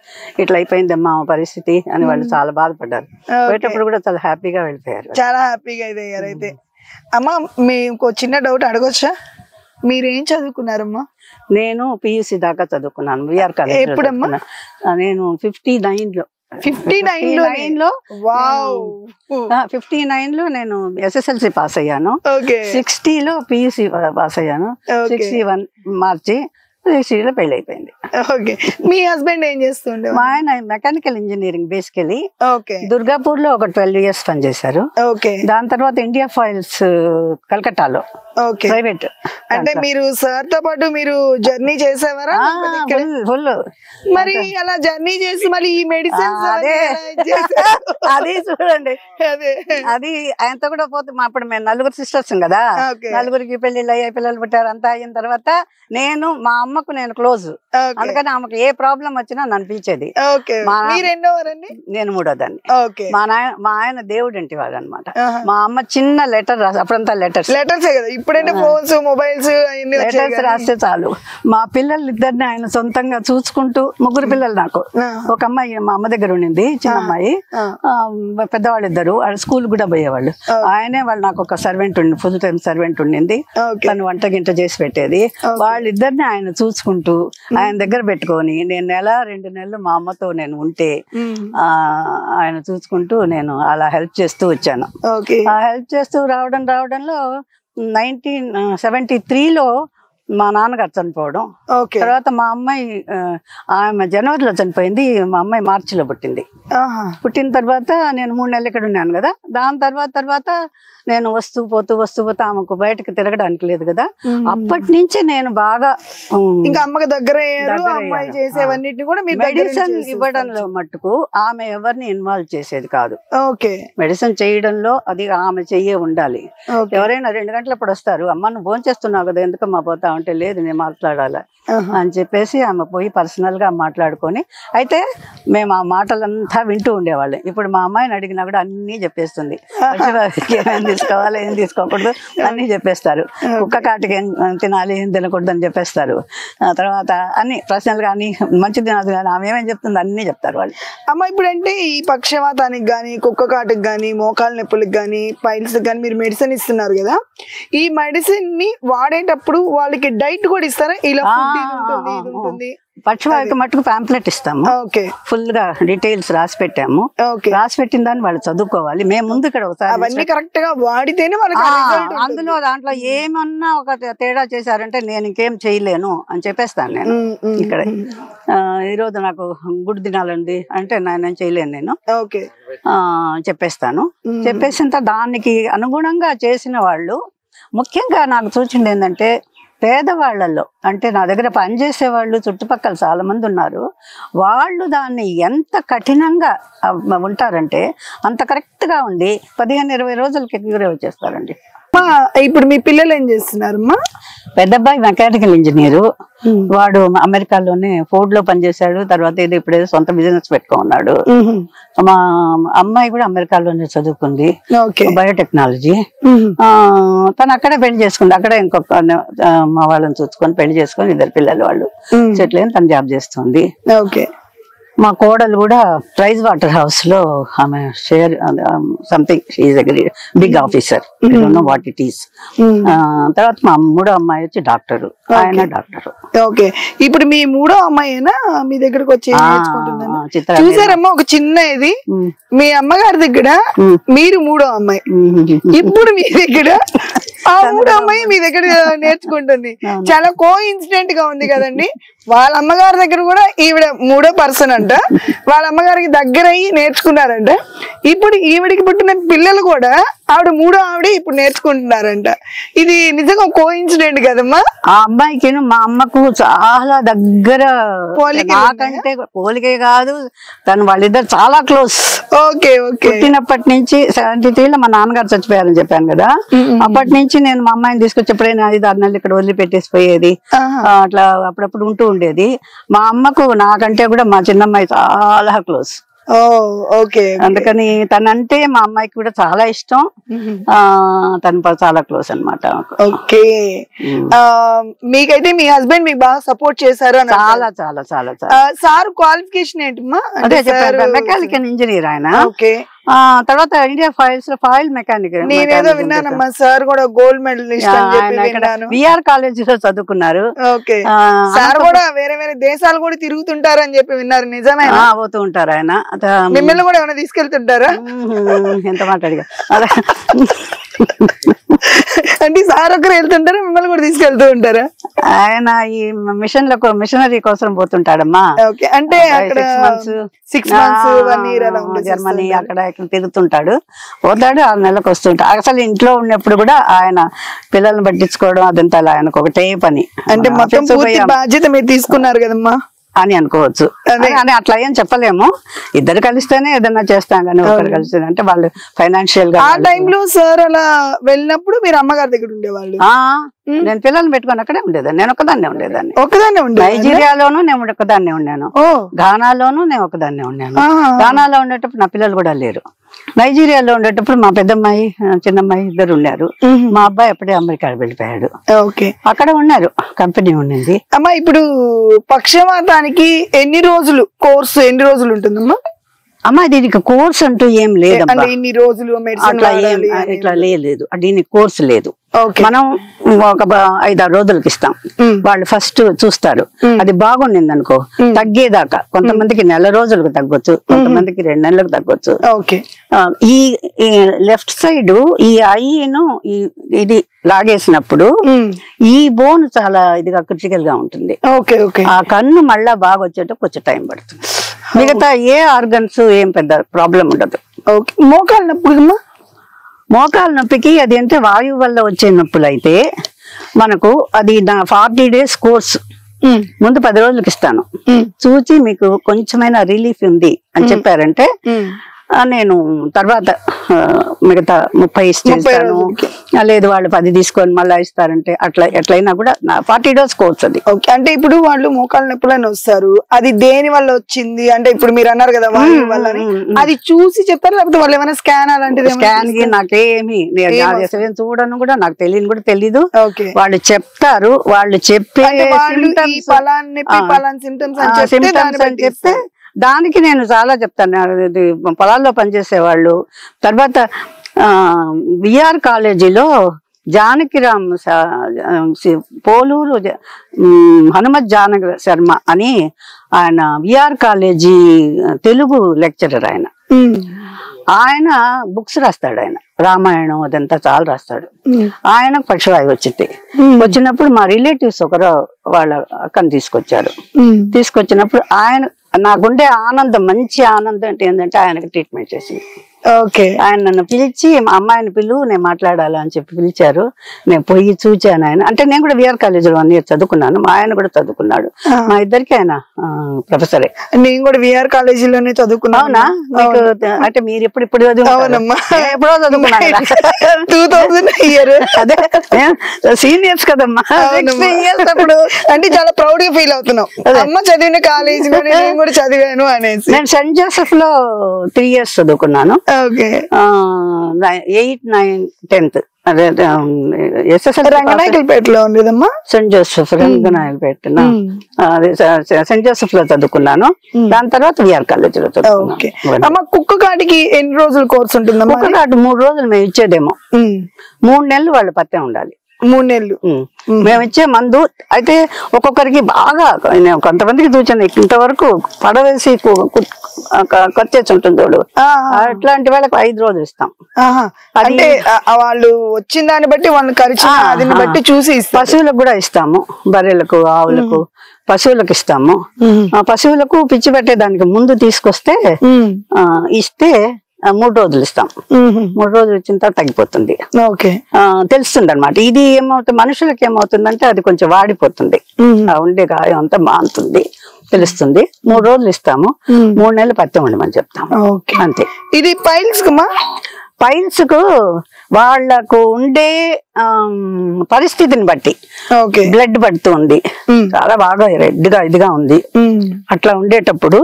ఇట్లా అయిపోయిందమ్మా మా పరిస్థితి అని వాళ్ళు చాలా బాధపడ్డారు. పోయేటప్పుడు కూడా చాలా హ్యాపీగా వెళ్ళిపోయారు, చాలా హ్యాపీగా అయ్యారు. అయితే అమ్మా మీకు చిన్న డౌట్ అడగొచ్చా? మీరేం చదువుకున్నారమ్మా? నేను PUC దాకా చదువుకున్నాను, విఆర్ కాలేజ్. ఎప్పుడమ్మా? నేను 59లో 59 లో వావ్ 59 లో నేను SSLC పాస్ అయ్యాను. ఓకే 60 లో PUC పాస్ అయ్యాను. 61 మార్చి 60 లో పెళ్లి అయిపోయింది. ఓకే మీ హస్బెండ్ ఏం చేస్తుండే? మా ఆయన mechanical engineering basically. Okay Durgapur లో ఒక 12 years పనిచేశారు. ఓకే దాని తర్వాత ఇండియా ఫైల్స్ కలకట్టాలో ఓకే ప్రైవేట్. అంటే మీరు సార్ తో పాటు మీరు జర్నీ చేసేవారా? ఫుల్. మరి అలా జర్నీ చేసి మళ్ళీ ఈ మెడిసిన్స్ అది చూడండి, అదే అది ఆయనతో కూడా పోతే అప్పుడు మేము 4 sisters కదా, 4 పెళ్లిళ్ళు అయ్యాయి, పిల్లలు పుట్టారు. అంతా అయిన తర్వాత నేను మా అమ్మకు నేను క్లోజ్, అందుకని ఆమెకు ఏ ప్రాబ్లం వచ్చినా నన్ను పిలిచేది. నేను 3వ దాన్ని. మా ఆయన దేవుడు ఇంటి వాడు అనమాట. మా అమ్మ చిన్న లెటర్ రాసి, అప్పుడంతా లెటర్స్ ఇప్పుడైతే ఫోన్స్ మొబైల్స్ లెటర్స్ రాస్తే చాలు. మా పిల్లలు ఇద్దరిని ఆయన సొంతంగా చూసుకుంటూ, 3 పిల్లలు నాకు. ఒక అమ్మాయి మా అమ్మ దగ్గర ఉండింది, చిన్న అమ్మాయి. పెద్దవాళ్ళు ఇద్దరు స్కూల్ కూడా పోయేవాళ్ళు. ఆయనే వాళ్ళు నాకు ఒక సర్వెంట్ ఉండి, ఫుల్ టైం సర్వెంట్ ఉండింది. తను వంట గింట చేసి పెట్టేది. వాళ్ళిద్దరిని ఆయన చూసుకుంటూ ఆయన దగ్గర పెట్టుకొని నేను 1-2 నెలలు మా అమ్మతో నేను ఉంటే ఆయన చూసుకుంటూ నేను అలా హెల్ప్ చేస్తూ వచ్చాను. ఆ హెల్ప్ చేస్తూ రావడంలో 1973 లో మా నాన్నగారు చనిపోవడం. తర్వాత మా అమ్మాయి ఆమె జనవరిలో చనిపోయింది, మా అమ్మాయి మార్చిలో పుట్టింది. పుట్టిన తర్వాత నేను 3 నెలలు ఇక్కడ ఉన్నాను కదా. దాని తర్వాత నేను వస్తూ పోతూ ఆమెకు బయటకు తిరగడానికి లేదు కదా. అప్పటి నుంచి నేను బాగా ఇంకా అమ్మకి దగ్గర మెడిసిన్ ఇవ్వడంలో మట్టుకు ఆమె ఎవరిని ఇన్వాల్వ్ చేసేది కాదు. మెడిసిన్ చేయడంలో అది ఆమె చెయ్యే ఉండాలి. ఎవరైనా 2 గంటలప్పుడు వస్తారు, అమ్మ నువ్వు ఫోన్ చేస్తున్నావు కదా, ఎందుకమ్మా పోతా అంటే లేదు నేను మాట్లాడాలి అని చెప్పేసి ఆమె పోయి పర్సనల్ గా మాట్లాడుకొని, అయితే మేము ఆ మాటలంతా వింటూ ఉండేవాళ్ళం. ఇప్పుడు మా అమ్మాయిని అడిగినా కూడా అన్ని చెప్పేస్తుంది. ఏమేమి తీసుకోవాలి, ఏం తీసుకోకూడదు అన్ని చెప్పేస్తారు. కుక్క కాటికి ఏం తినాలి, ఏం తినకూడదు అని చెప్పేస్తారు. తర్వాత అన్ని పర్సనల్ గా అన్ని మంచి తినదు కానీ ఆమె ఏమేమి చెప్తుంది అన్ని చెప్తారు వాళ్ళు. అమ్మ ఇప్పుడంటే ఈ పక్షవాతానికి గానీ, కుక్క కాటికి గానీ, మోకాళ్ళ నొప్పులకు గానీ, పైల్స్ గానీ మీరు మెడిసిన్ ఇస్తున్నారు కదా, ఈ మెడిసిన్ ని వాడేటప్పుడు వాళ్ళకి డైట్ కూడా ఇస్తారా? ఇలా పక్షవాతకి మట్టుకు పాంప్లెట్ ఇస్తాము, ఫుల్ గా డీటెయిల్స్ రాసి పెట్టాము. రాసి పెట్టిన దాన్ని వాళ్ళు చదువుకోవాలి. మేము ముందు ఇక్కడ ఒకసారి కరెక్ట్ గా వాడితేనే అందులో దాంట్లో ఏమన్నా ఒక తేడా చేశారంటే నేను ఇంకేం చేయలేను అని చెప్పేస్తాను. నేను ఇక్కడ ఈరోజు నాకు గుడి తినాలండి అంటే నేను చేయలేను, నేను చెప్పేస్తాను. చెప్పేసిన దానికి అనుగుణంగా చేసిన వాళ్ళు, ముఖ్యంగా నాకు సూచన ఏంటంటే పేదవాళ్లలో, అంటే నా దగ్గర పనిచేసే వాళ్ళు చుట్టుపక్కల చాలా మంది ఉన్నారు. వాళ్ళు దాన్ని ఎంత కఠినంగా ఉంటారంటే అంత కరెక్ట్ గా ఉండి 15-20 రోజులకి క్యూర్ వచ్చేస్తారండి. ఇప్పుడు మీ పిల్లలు ఏం చేస్తున్నారమ్మా? పెద్ద అబ్బాయి మెకానికల్ ఇంజనీరు, వాడు అమెరికాలోనే ఫోర్డ్ లో పనిచేశాడు. తర్వాత ఇప్పుడేదో సొంత బిజినెస్ పెట్టుకున్నాడు. మా అమ్మాయి కూడా అమెరికాలోనే చదువుకుంది, బయోటెక్నాలజీ. తను అక్కడే పెళ్లి చేసుకుంది. అక్కడే ఇంకొక మా వాళ్ళని చూసుకొని పెళ్లి చేసుకొని 2 పిల్లలు వాళ్ళు సెటిల్ అయిన తను జాబ్ చేస్తుంది. మా కోడలు కూడా ప్రైజ్ వాటర్ హౌస్ లో ఆమె share something big officer, what it is. తర్వాత మా 3వ అమ్మాయి వచ్చి డాక్టర్, ఆయన డాక్టర్. ఓకే, ఇప్పుడు మీ 3వ అమ్మాయినా మీ దగ్గరకు వచ్చి చూసారమ్మా? ఒక చిన్న ఇది మీ అమ్మగారి దగ్గర మీరు 3వ అమ్మాయి, ఇప్పుడు మీ దగ్గర ఆ 3వ అమ్మాయి మీ దగ్గర నేర్చుకుంటుంది. చాలా కో ఇన్సిడెంట్ గా ఉంది కదండి. వాళ్ళ అమ్మగారి దగ్గర కూడా ఈవిడ 3వ పర్సన్ అంట, వాళ్ళ అమ్మగారికి దగ్గర అయ్యి నేర్చుకున్నారంట. ఇప్పుడు ఈవిడికి పుట్టిన పిల్లలు కూడా ఆవిడ 3వ ఆవిడ ఇప్పుడు నేర్చుకుంటున్నారంట. ఇది నిజంగా కో ఇన్సిడెంట్ కదమ్మా? ఆ అమ్మాయికి మా అమ్మకు చాలా దగ్గర, నాకంటే పోలికే కాదు, తను వాళ్ళిద్దరు చాలా క్లోజ్. పుట్టినప్పటి నుంచి 73లో మా నాన్నగారు చచ్చిపోయారని చెప్పాను కదా, అప్పటి నుంచి నేను మా అమ్మాయిని తీసుకొచ్చేప్పుడైనా 5-6 నెలలు ఇక్కడ వదిలిపెట్టేసిపోయేది. అట్లా అప్పుడప్పుడు ఉంటూ ఉండేది. మా అమ్మకు నాకంటే కూడా మా చిన్నమ్మాయి చాలా క్లోజ్. అందుకని తనంటే మా అమ్మాయికి కూడా చాలా ఇష్టం. తను చాలా క్లోజ్ అనమాట. ఓకే, మీకైతే మీ హస్బెండ్ మీకు బాగా సపోర్ట్ చేశారు? చాలా చాలా చాలా. సార్ క్వాలిఫికేషన్ ఏంటమ్మా? అదే చెప్పారు, మెకానికల్ ఇంజనీర్ ఆయన. తర్వాత ఇండియా ఫైల్స్ లో ఫాయిల్ మెకానిక్ నేనేదో విన్నానమ్మా, సార్ కూడా గోల్డ్ మెడలిస్ట్ అని చెప్పి విన్నాను. విఆర్ కాలేజీలో చదువుకున్నారు. ఓకే, సార్ కూడా వేరే వేరే దేశాలు కూడా తిరుగుతుంటారు అని చెప్పి విన్నారు, నిజమే? పోతూ ఉంటారు ఆయన. మిమ్మల్ని కూడా ఏమైనా తీసుకెళ్తుంటారా? ఎంత మాట్లాడిగా అంటే సార్ ఒకరు వెళ్తుంటారా, మిమ్మల్ని కూడా తీసుకెళ్తూ ఉంటారా? ఆయన ఈ మిషనరీ కోసం పోతుంటాడమ్మా. ఓకే, అంటే అక్కడ 6 months 1 year అలా జర్మనీ అక్కడ ఇక్కడ తిరుగుతుంటాడు, పోతాడు, 6 నెలలకు వస్తుంటాడు. అసలు ఇంట్లో ఉన్నప్పుడు కూడా ఆయన పిల్లల్ని పట్టించుకోవడం అదంతా ఆయనకు ఒకటే పని. అంటే మొత్తం పూర్తి బాధ్యత మీరు తీసుకున్నారు కదమ్మా అని అనుకోవచ్చు. అట్లా ఏం చెప్పలేము, ఇద్దరు కలిస్తేనే ఏదన్నా చేస్తాం కానీ ఒకరు కలిస్తే అంటే వాళ్ళు ఫైనాన్షియల్ గా. ఆ టైంలో సార్ అలా వెళ్ళినప్పుడు మీరు అమ్మగారి దగ్గర ఉండేవాళ్ళు? నేను పిల్లల్ని పెట్టుకొని అక్కడే ఉండేదాన్ని. నేను ఒకదాన్నే ఉండేదాన్ని. ఒకదాన్నే ఉండే నైజీరియాలోనూ నేను ఒకదాన్నే ఉన్నాను, ఘానాలోనూ నేను ఒకదాన్నే ఉన్నాను. ఘానాలో ఉండేటప్పుడు నా పిల్లలు కూడా లేరు. నైజీరియాలో ఉండేటప్పుడు మా పెద్దమ్మాయి చిన్నమ్మాయి ఇద్దరు ఉన్నారు. మా అబ్బాయి అప్పుడే అమెరికా వెళ్ళిపోయాడు. ఓకే, అక్కడ ఉన్నారు, కంపెనీ ఉండింది. అమ్మా ఇప్పుడు పక్షవాతానికి ఎన్ని రోజులు కోర్సు, ఎన్ని రోజులు ఉంటుందమ్మా? అమ్మా దీనికి కోర్స్ అంటూ ఏం లేదు, ఇన్ని రోజులు అట్లా ఇట్లా లేదు, దీనికి కోర్సు లేదు. మనం ఒక 5-6 రోజులకి ఇస్తాం. వాళ్ళు ఫస్ట్ చూస్తారు, అది బాగుండింది అనుకో తగ్గేదాకా. కొంతమందికి 1 రోజులకు తగ్గొచ్చు, కొంతమందికి 2 నెలలకు తగ్గొచ్చు. ఈ లెఫ్ట్ సైడ్ ఈ ఐను ఇది లాగేసినప్పుడు ఈ బోన్ చాలా ఇదిగా క్రిటికల్ గా ఉంటుంది. ఆ కన్ను మళ్ళా బాగా వచ్చేటప్పుడు కొంచెం టైం పడుతుంది. మిగతా ఏ ఆర్గన్స్ ఏం పెద్ద ప్రాబ్లం ఉండదు. మోకాలు నొప్పి, మోకాలు నొప్పికి అది అంటే వాయువు వల్ల వచ్చే నొప్పులు అయితే మనకు అది 40 days కోర్స్. ముందు 10 రోజులకి ఇస్తాను, చూచి మీకు కొంచెమైనా రిలీఫ్ ఉంది అని చెప్పారంటే నేను తర్వాత మిగతా 30 ఇస్తాను. లేదు వాళ్ళు 10 తీసుకొని మళ్ళీ ఇస్తారంటే అట్లా ఎట్లయినా కూడా 40 days కోర్స్ అది. అంటే ఇప్పుడు వాళ్ళు మోకాలు నొప్పులని వస్తారు, అది దేని వల్ల వచ్చింది అంటే ఇప్పుడు మీరు అన్నారు కదా వాయువు వల్ల, అది చూసి చెప్పారు లేకపోతే వాళ్ళు ఏమైనా స్కాన్ అలాంటిది? స్కాన్ కి నాకేమి చూడను కూడా, నాకు తెలియని కూడా తెలీదు. వాళ్ళు చెప్తారు, వాళ్ళు చెప్పే సింప్టమ్స్ అని చెప్తే దానికి నేను చాలా చెప్తాను. పొలాల్లో పనిచేసేవాళ్ళు, తర్వాత విఆర్ కాలేజీలో జానకిరామ్ పోలూరు హనుమత్ జానకి శర్మ అని ఆయన విఆర్ కాలేజీ తెలుగు లెక్చరర్. ఆయన బుక్స్ రాస్తాడు, ఆయన రామాయణం అదంతా చాలా రాస్తాడు. ఆయనకు పక్షవాయువు వచ్చినప్పుడు మా రిలేటివ్స్ ఒకరు వాళ్ళ అక్కని తీసుకొచ్చినప్పుడు ఆయన నాకుండే ఆనందం, మంచి ఆనందం అంటే ఏంటంటే ఆయనకు ట్రీట్మెంట్ చేసింది. ఆయన నన్ను పిలిచి అమ్మాయిని నేను మాట్లాడాలి అని చెప్పి పిలిచారు. నేను పోయి చూచాను. ఆయన అంటే నేను కూడా విఆర్ కాలేజీలో 1 year చదువుకున్నాను, మా ఆయన కూడా చదువుకున్నాడు. మా ఇద్దరికి ఆయన ప్రొఫెసరే. నేను కూడా విఆర్ కాలేజీలోనే చదువుకున్నాను. అవునా? మీకు అంటే మీరు ఎప్పుడు ఎప్పుడో చదువుకున్నాను. 2000 year. అదే సీనియర్స్ కదమ్మా. అప్పుడు అంటే చాలా ప్రౌడ్ గా ఫీల్ అవుతున్నాం, అమ్మ చదివిన కాలేజీలోనే నేను కూడా చదివాను అనేసి. నేను సెయింట్ జోసెఫ్ లో 3 years చదువుకున్నాను. 8, 9, 10th రంగనాయకులపేటలో ఉండేదమ్మా Saint Joseph. Ranganayakulapeta Saint Joseph లో చదువుకున్నాను. దాని తర్వాత విఆర్ కాలేజీలో చదువుకున్నాను. కుక్క కాటికి ఎన్ని రోజులు కోర్సు ఉంటుంది? కుక్క కాటు 3 రోజులు మేము ఇచ్చేదేమో. 3 నెలలు వాళ్ళు పత్తే ఉండాలి. 3 నెలలు మేము ఇచ్చే మందు అయితే ఒక్కొక్కరికి బాగా, కొంతమందికి చూచాను ఇంతవరకు పడవేసి కొట్టేసి ఉంటుంది చూడు, అట్లాంటి వాళ్ళకి 5 రోజులు ఇస్తాం. అంటే వాళ్ళు వచ్చిన దాన్ని బట్టి వాళ్ళని ఖర్చు బట్టి చూసి పశువులకు కూడా ఇస్తాము, బర్రెలకు ఆవులకు పశువులకు ఇస్తాము. పశువులకు పిచ్చి పెట్టేదానికి ముందు తీసుకొస్తే ఇస్తే 3 రోజులు ఇస్తాం. 3 రోజులు ఇచ్చిన తర్వాత తగ్గిపోతుంది, తెలుస్తుంది అనమాట. ఇది ఏమవుతుంది, మనుషులకి ఏమవుతుందంటే అది కొంచెం వాడిపోతుంది, ఉండే గాయం అంతా మానుతుంది, తెలుస్తుంది. 3 రోజులు ఇస్తాము. 3 నెలలు పత్యం ఉండమని చెప్తాము, అంతే. ఇది పైల్స్ కు వాళ్లకు ఉండే పరిస్థితిని బట్టి బ్లడ్ పడుతుంది, చాలా బాగా రెడ్ గా ఇదిగా ఉంది. అట్లా ఉండేటప్పుడు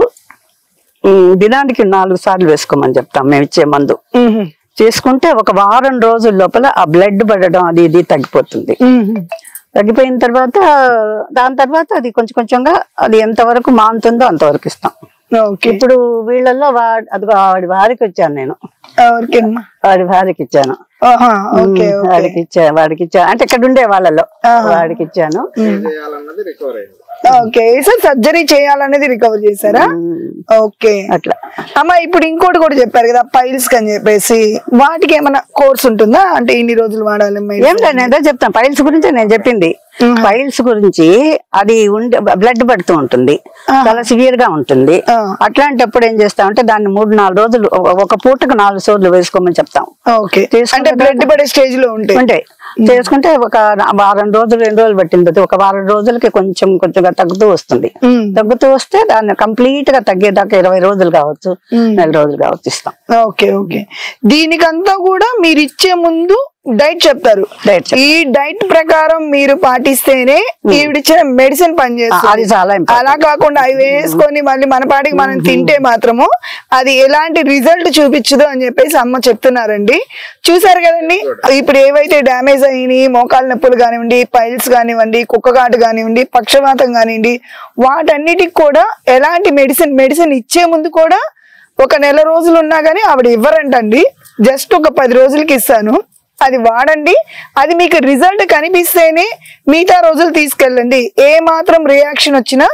దినానికి 4 సార్లు వేసుకోమని చెప్తాం మేము ఇచ్చే మందు. చేసుకుంటే ఒక వారం రోజుల లోపల ఆ బ్లడ్ పడడం అది ఇది తగ్గిపోతుంది. తగ్గిపోయిన తర్వాత దాని తర్వాత అది కొంచెంగా అది ఎంతవరకు మానుతుందో అంతవరకు ఇస్తాం. ఇప్పుడు వీళ్ళల్లో వాడి భార్యకి వచ్చాను నేను. వాడి భార్యకి ఇచ్చాను. వాడికి ఇచ్చా అంటే ఇక్కడ ఉండే వాళ్ళలో వాడికి ఇచ్చాను. ఓకే సార్, సర్జరీ చేయాలనేది రికవర్ చేశారా? ఓకే, అట్లా. అమ్మ ఇప్పుడు ఇంకోటి కూడా చెప్పారు కదా, పైల్స్ అని చెప్పేసి, వాటికి ఏమైనా కోర్స్ ఉంటుందా? అంటే ఇన్ని రోజులు వాడాలి? ఏం లేదు, నేను చెప్తాను. పైల్స్ గురించి నేను చెప్పింది. పైల్స్ గురించి అది బ్లడ్ పడుతూ ఉంటుంది, చాలా సివియర్ గా ఉంటుంది. అట్లాంటప్పుడు ఏం చేస్తామంటే దాన్ని 3-4 రోజులు ఒక పూటకు 4 సోర్లు వేసుకోమని చెప్తాం. అంటే బ్లడ్ పడే స్టేజ్ లో ఉంటాయి. చేసుకుంటే ఒక వారం రోజులు 2 రోజులు పట్టింది. ఒక వారం రోజులకి కొంచెంగా తగ్గుతూ వస్తుంది. తగ్గుతూ వస్తే దాన్ని కంప్లీట్ గా తగ్గేదాకా 20 రోజులు కావచ్చు, 4 రోజులు కావచ్చు ఇస్తాం. Okay okay. దీనికంతా కూడా మీరు ఇచ్చే ముందు డైట్ చెప్తారు. ఈ డైట్ ప్రకారం మీరు పాటిస్తేనే ఈవిడిచ్చిన మెడిసిన్ పనిచేస్తుంది. అలా కాకుండా అవి వేసుకొని మళ్ళీ మన పాటికి మనం తింటే మాత్రము అది ఎలాంటి రిజల్ట్ చూపించదు అని చెప్పేసి అమ్మ చెప్తున్నారండి. చూసారు కదండి, ఇప్పుడు ఏవైతే డ్యామేజ్ అయినాయి, మోకాలు నొప్పులు కానివ్వండి, పైల్స్ కానివ్వండి, కుక్కగాటు కానివ్వండి, పక్షవాతం కానివ్వండి, వాటన్నిటికి కూడా ఎలాంటి మెడిసిన్ ఇచ్చే ముందు కూడా ఒక నెల రోజులు ఉన్నా గానీ ఆవిడ ఇవ్వరంటండి. జస్ట్ ఒక 10 రోజులకి ఇస్తాను, అది వాడండి. అది మీకు రిజల్ట్ కనిపిస్తేనే మిగతా రోజులు తీసుకెళ్ళండి. ఏ మాత్రం రియాక్షన్ వచ్చినా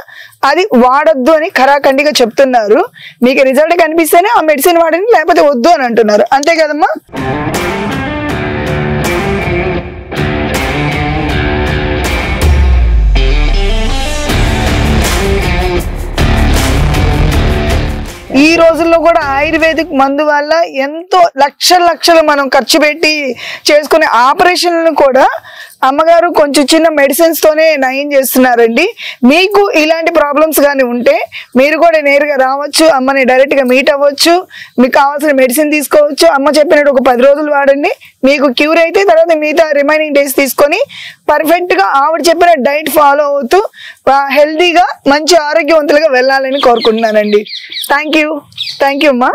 అది వాడొద్దు అని ఖరాఖండిగా చెప్తున్నారు. మీకు రిజల్ట్ కనిపిస్తేనే ఆ మెడిసిన్ వాడండి, లేకపోతే వద్దు అని అంటున్నారు. అంతే కదమ్మా? ఈ రోజుల్లో కూడా ఆయుర్వేదిక్ మందు వల్ల ఎంతో లక్షలు మనం ఖర్చు పెట్టి చేసుకునే ఆపరేషన్లను కూడా అమ్మగారు కొంచెం చిన్న మెడిసిన్స్ తోనే నయం చేస్తున్నారండి. మీకు ఇలాంటి ప్రాబ్లమ్స్ కానీ ఉంటే మీరు కూడా నేరుగా రావచ్చు, అమ్మని డైరెక్ట్ గా మీట్ అవ్వచ్చు, మీకు కావాల్సిన మెడిసిన్ తీసుకోవచ్చు. అమ్మ చెప్పినట్టు ఒక 10 రోజులు వాడండి, మీకు క్యూర్ అయితే తర్వాత మిగతా రిమైనింగ్ డేస్ తీసుకొని పర్ఫెక్ట్ గా ఆవిడ చెప్పిన డైట్ ఫాలో అవుతూ హెల్దీగా మంచి ఆరోగ్యవంతులుగా వెళ్ళాలని కోరుకుంటున్నానండి. థ్యాంక్ యూ అమ్మా.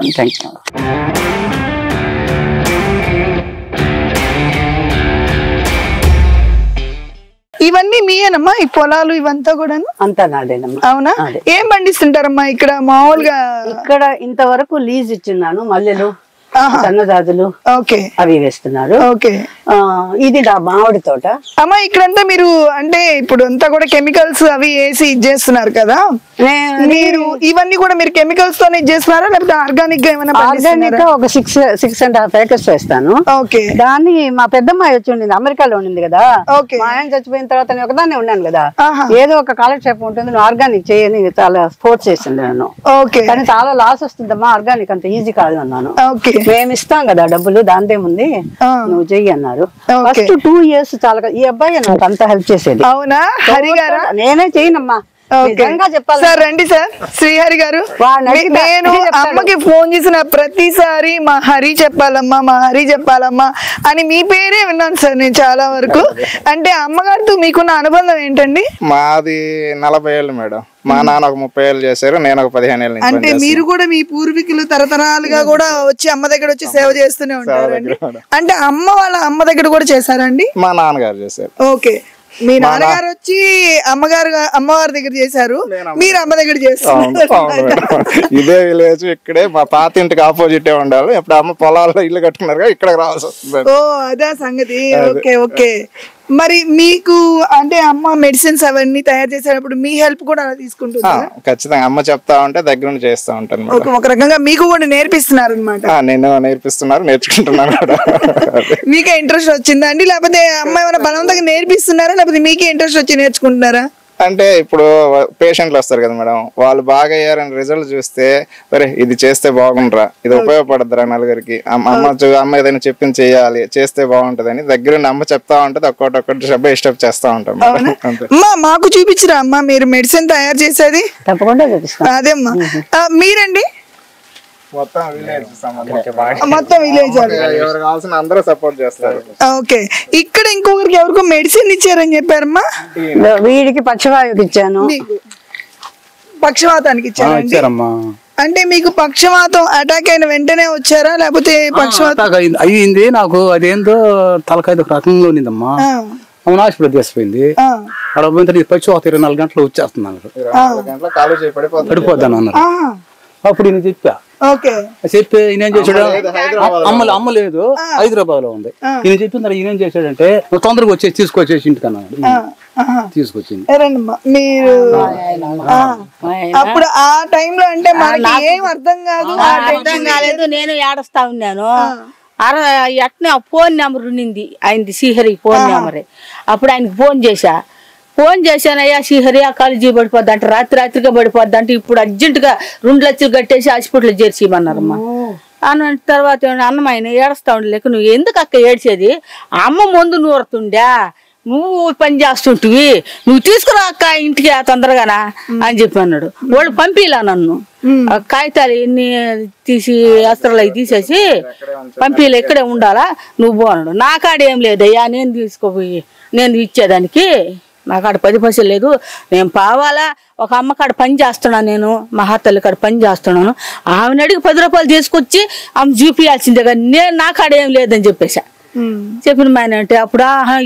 ఇవన్నీ మీయేనమ్మా, ఈ పొలాలు ఇవంతా కూడా? అంతా నాదేనమ్మా. అవునా? ఏం పండిస్తుంటారమ్మా ఇక్కడ మామూలుగా? ఇక్కడ ఇంతవరకు లీజ్ ఇచ్చున్నాను, మల్లెలు, సన్నజాజులు అవి వేస్తున్నారు. ఇది మామిడి తోట. అమ్మా ఇక్కడంతా మీరు అంటే ఇప్పుడు అంతా కూడా కెమికల్స్ అవి వేసి ఇచ్చేస్తున్నారు కదా, మీరు ఇవన్నీ కూడా మీరు కెమికల్స్ తోనే ఇచ్చేస్తున్నారా లేకపోతే ఆర్గానిక్ గా ఏమైనా? ఆర్గానిక్ గా ఒక 6.5 acres వేస్తాను. దాన్ని మా పెద్దమ్మాయి వచ్చి ఉండింది, అమెరికాలో ఉండింది కదా. మా ఆయన చచ్చిపోయిన తర్వాత నేను ఒకదాన్ని ఉన్నాను కదా, ఏదో ఒక కాలక్షేపం ఉంటుంది, నువ్వు ఆర్గానిక్ చేయని చాలా ఫోర్స్ చేసింది నన్ను. కానీ చాలా లాస్ వస్తుందమ్మా, ఆర్గానిక్ అంత ఈజీ కాదు అన్నాను. మేము ఇస్తాం కదా డబ్బులు, దాంతేముంది నువ్వు చెయ్యి అన్నారు. ఫస్ట్ 2 years చాలా. ఈ అబ్బాయి నాకు అంత హెల్ప్ చేసేది. అవునా? హరి గారా? నేనే చేయనమ్మా. సార్ రండి సార్. శ్రీహరి గారు, నేను అమ్మకి ఫోన్ చేసిన ప్రతిసారి మా హరి చెప్పాలమ్మా అని మీ పేరే విన్నాను సార్ నేను చాలా వరకు. అంటే అమ్మగారితో మీకున్న అనుబంధం ఏంటండి? మాది 40 ఏళ్ళు మేడం. మా నాన్న ఒక 30 ఏళ్ళు చేశారు, నేను ఒక 15 ఏళ్ళు. అంటే మీరు కూడా మీ పూర్వీకులు తరతరాలుగా కూడా వచ్చి అమ్మ దగ్గర వచ్చి సేవ చేస్తూనే ఉంటారండి. అంటే అమ్మ దగ్గర కూడా చేశారండి? మా నాన్నగారు చేశారు. ఓకే, మీ నాన్నగారు వచ్చి అమ్మవారి దగ్గర చేశారు, మీరు అమ్మ దగ్గర చేస్తారు. ఇదే విలేజ్, ఇక్కడే మా పాత ఇంటికి ఆపోజిట్ ఉండాలి. ఇప్పుడు అమ్మ పొలాల్లో ఇల్లు కట్టుకున్నారు, ఇక్కడ రావాల్సి వస్తుంది. ఓ అదే సంగతి. ఓకే. మరి మీకు అంటే అమ్మ మెడిసిన్స్ అవన్నీ తయారు చేసేటప్పుడు మీ హెల్ప్ కూడా అలా తీసుకుంటుందా? ఖచ్చితంగా అమ్మ చెప్తా ఉంటే దగ్గర నుండి చేస్తా ఉంటాను. ఒక రకంగా మీకు కూడా నేర్పిస్తున్నారు అనమాట? నేను నేర్చుకుంటున్నాను కూడా. మీకే ఇంట్రెస్ట్ వచ్చిందా అండి, లేకపోతే అమ్మ ఏమైనా బలవంతంగా నేర్పిస్తున్నారా, లేకపోతే మీకే ఇంట్రెస్ట్ వచ్చి నేర్చుకుంటున్నారా? అంటే ఇప్పుడు పేషెంట్లు వస్తారు కదా మేడం, వాళ్ళు బాగా అయ్యారని రిజల్ట్ చూస్తే సరే ఇది చేస్తే బాగుండ్రా, ఇది ఉపయోగపడద్దురా నలుగురికి, అమ్మ ఏదైనా చెప్పింది చేయాలి, చేస్తే బాగుంటదని దగ్గర అమ్మ చెప్తా ఉంటది, ఒక్కొక్కటి స్టెప్ చేస్తా ఉంటాం. మాకు చూపించరా అమ్మ మీరు మెడిసిన్ తయారు చేసేది? తప్పకుండా చూపిస్తాను. అదేమ్మా. మీరండి? మొత్తం విలేజ్ ఎవరు కావాల్సిన అందరూ సపోర్ట్ చేస్తారు. ఓకే. ఇక్కడ ఇంకొకరికి ఎవరికో మెడిసిన్ ఇచ్చారని చెప్పారమ్మా? వీడికి పక్షవాయువుకి ఇచ్చాను. పక్షవాతానికి ఇచ్చారమ్మా? అంటే మీకు పక్షవాతం అటాక్ అయిన వెంటనే వచ్చారా, లేకపోతే పక్షవాతం అయ్యింది? నాకు అదేందో తలకాయ రకంగా ఉన్నదమ్మా, హాస్పిటల్ తీసుకుపోయింది. అక్కడ పక్షవాతం 24 గంటలు వచ్చేస్తున్నాను, పడిపోద్దాను అన్నారు. అప్పుడు నేను చెప్పా. చెప్పి ఈయనేం చేశాడు, అమ్మ లేదు హైదరాబాద్ లో ఉంది. ఈయన చెప్పిన తర్వాత ఈయనేం చేశాడంటే నువ్వు తొందరగా వచ్చేసి తీసుకొచ్చేసి ఇంటికి అన్నాడు. తీసుకొచ్చింది. మీరు అప్పుడు ఆ టైంలో అంటే మనకి ఏం అర్థం కాలేదు. నేను ఏడుస్తా ఉన్నాను. అట్నే ఫోన్ నెంబర్ ఉన్నింది ఆయనది, శ్రీహరి ఫోన్ నెంబరే. అప్పుడు ఆయనకి ఫోన్ చేశానయ్యా, శ్రీహరి ఆ కాలేజీ పడిపోద్ది అంటే, రాత్రిగా పడిపోద్ది అంటే, ఇప్పుడు అర్జెంటుగా 2 లక్షలు కట్టేసి హాస్పిటల్ చేర్చిమన్నారమ్మా. అన్న తర్వాత అన్నమైన ఏడుస్తా ఉండలేక, నువ్వు ఎందుకు అక్క ఏడ్చేది, అమ్మ ముందు నూరుతుండా, నువ్వు పని చేస్తుంటివి, నువ్వు తీసుకురా అక్క ఇంటికి తొందరగానా అని చెప్పి అన్నాడు. వాళ్ళు పంపిలా నన్ను, కాగితాలు ఎన్ని తీసి అస్త్రాలు అవి తీసేసి పంపిలా, ఇక్కడే ఉండాలా నువ్వు పోన్నాడు. నా కాడ ఏం లేదయ్యా, నేను తీసుకోపోయి నేను ఇచ్చేదానికి నా కాడ 10 పైసలు లేదు, నేను పావాలా ఒక అమ్మ కాడ పని చేస్తున్నాను, నేను మహాతల్లి కాడ పని చేస్తున్నాను, ఆమెను అడిగి 10 రూపాయలు తీసుకొచ్చి ఆమె చూపించాల్సిందే కానీ నేను నా కాడ ఏం లేదని చెప్పేసా. చెప్పిన ఆయన అంటే అప్పుడు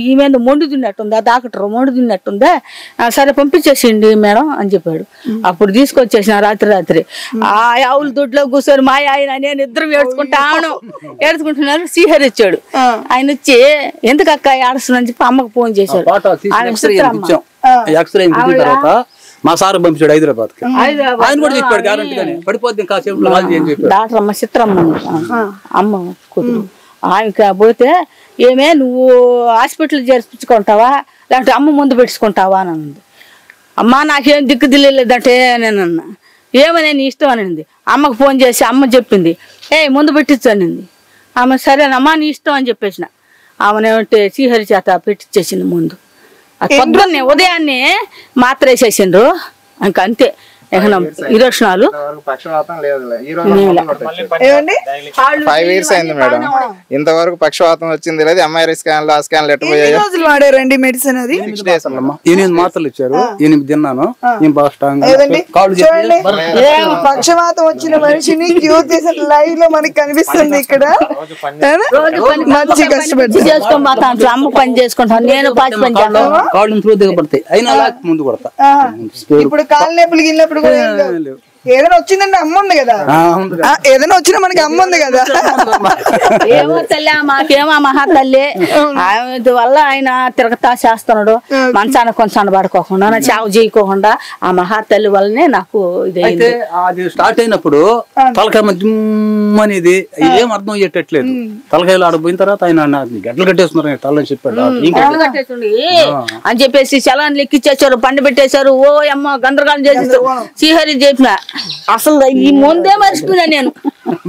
ఈమె మొండి తిన్నట్టుందా, డాక్టర్ మొండి తిన్నట్టుందా, సరే పంపించేసిండి మేడం అని చెప్పాడు. అప్పుడు తీసుకొచ్చేసిన రాత్రి ఆ ఆవుల దొడ్లో కూర్చొని మా ఆయన నేను ఇద్దరు ఏడ్చుకుంటున్నారు. శ్రీహరి వచ్చాడు. ఆయన వచ్చి ఎందుకు అక్క ఏడుస్తున్నా చెప్పి అమ్మకు ఫోన్ చేశాడు. మా సార్ పంపించాడు హైదరాబాద్ కి. ఆయన కూడా చెప్పాడు గ్యారంటీగానే పడిపోద్ది కాసేపు డాక్టర్ అమ్మ చిత్రమ్మ అమ్మ కూతురు. ఆమె పోతే ఏమే నువ్వు హాస్పిటల్ చేర్పించుకుంటావా లేకపోతే అమ్మ ముందు పెట్టుకుంటావా అని అన్నది. అమ్మ నాకేం దిక్కు తెలియలేదంటే నేను అన్నా. ఏమని నీ ఇష్టం అనింది. అమ్మకు ఫోన్ చేసి అమ్మ చెప్పింది, ముందు పెట్టించు అనింది. ఆమె సరేనమ్మా నీ ఇష్టం అని చెప్పేసిన. ఆమెనేమంటే శ్రీహరి చేత పెట్టించేసింది ముందు. పొద్దున్నే ఉదయాన్నే మాత్ర వేసేసిండ్రు, ఇంక అంతే. ఇరోషనాలు 5 years అయింది మేడం, ఇంతవరకు పక్షవాతం వచ్చింది లేదు. MRI స్కాన్లు ఆ స్కాన్లు ఎట్లా పోయాయి? వాడారండి మెడిసిన్? అది 6 days 8 మాత్రలు ఇచ్చారు, 8 తిన్నాను. పక్షవాతం వచ్చిన మనిషిని క్యూర్ చేసిన లైవ్ లో మనకి కనిపిస్తుంది ఇక్కడ. మంచి కష్టపడి అమ్మ పని చేసుకుంటాను, నేను పాచి పని పడతాయి అయినా ముందు కొడతా. ఇప్పుడు కాలు నొప్పులు గిన్నెప్పుడు ఏదైనా వచ్చిందంటే అమ్మ ఉంది కదా, ఏదైనా వచ్చినా మనకి అమ్మ ఉంది కదా. ఏమో తల్లి మాకేమో మహాతల్లి వల్ల ఆయన తిరగతా చేస్తున్నాడు. మంచాన కొంచాన పడుకోకుండా నా చావు చేయకోకుండా ఆ మహాతల్లి వల్లనే నాకు ఇది స్టార్ట్ అయినప్పుడు తలకాయ అనేది ఏం అర్థం అయ్యేటట్లేదు. తలకాయలు ఆడపోయిన తర్వాత ఆయన గడ్డలు కట్టేస్తున్నారు తలని చెప్పాడు. కట్టేస్తుండి అని చెప్పేసి చలాన్ని లెక్కిచ్చేసారు, పండు పెట్టేశారు. ఓ అమ్మ గందరగాలం చేసేసారు. శ్రీహరి చెప్పిన అసలు ఈ ముందే మర్చిపోయినా నేను.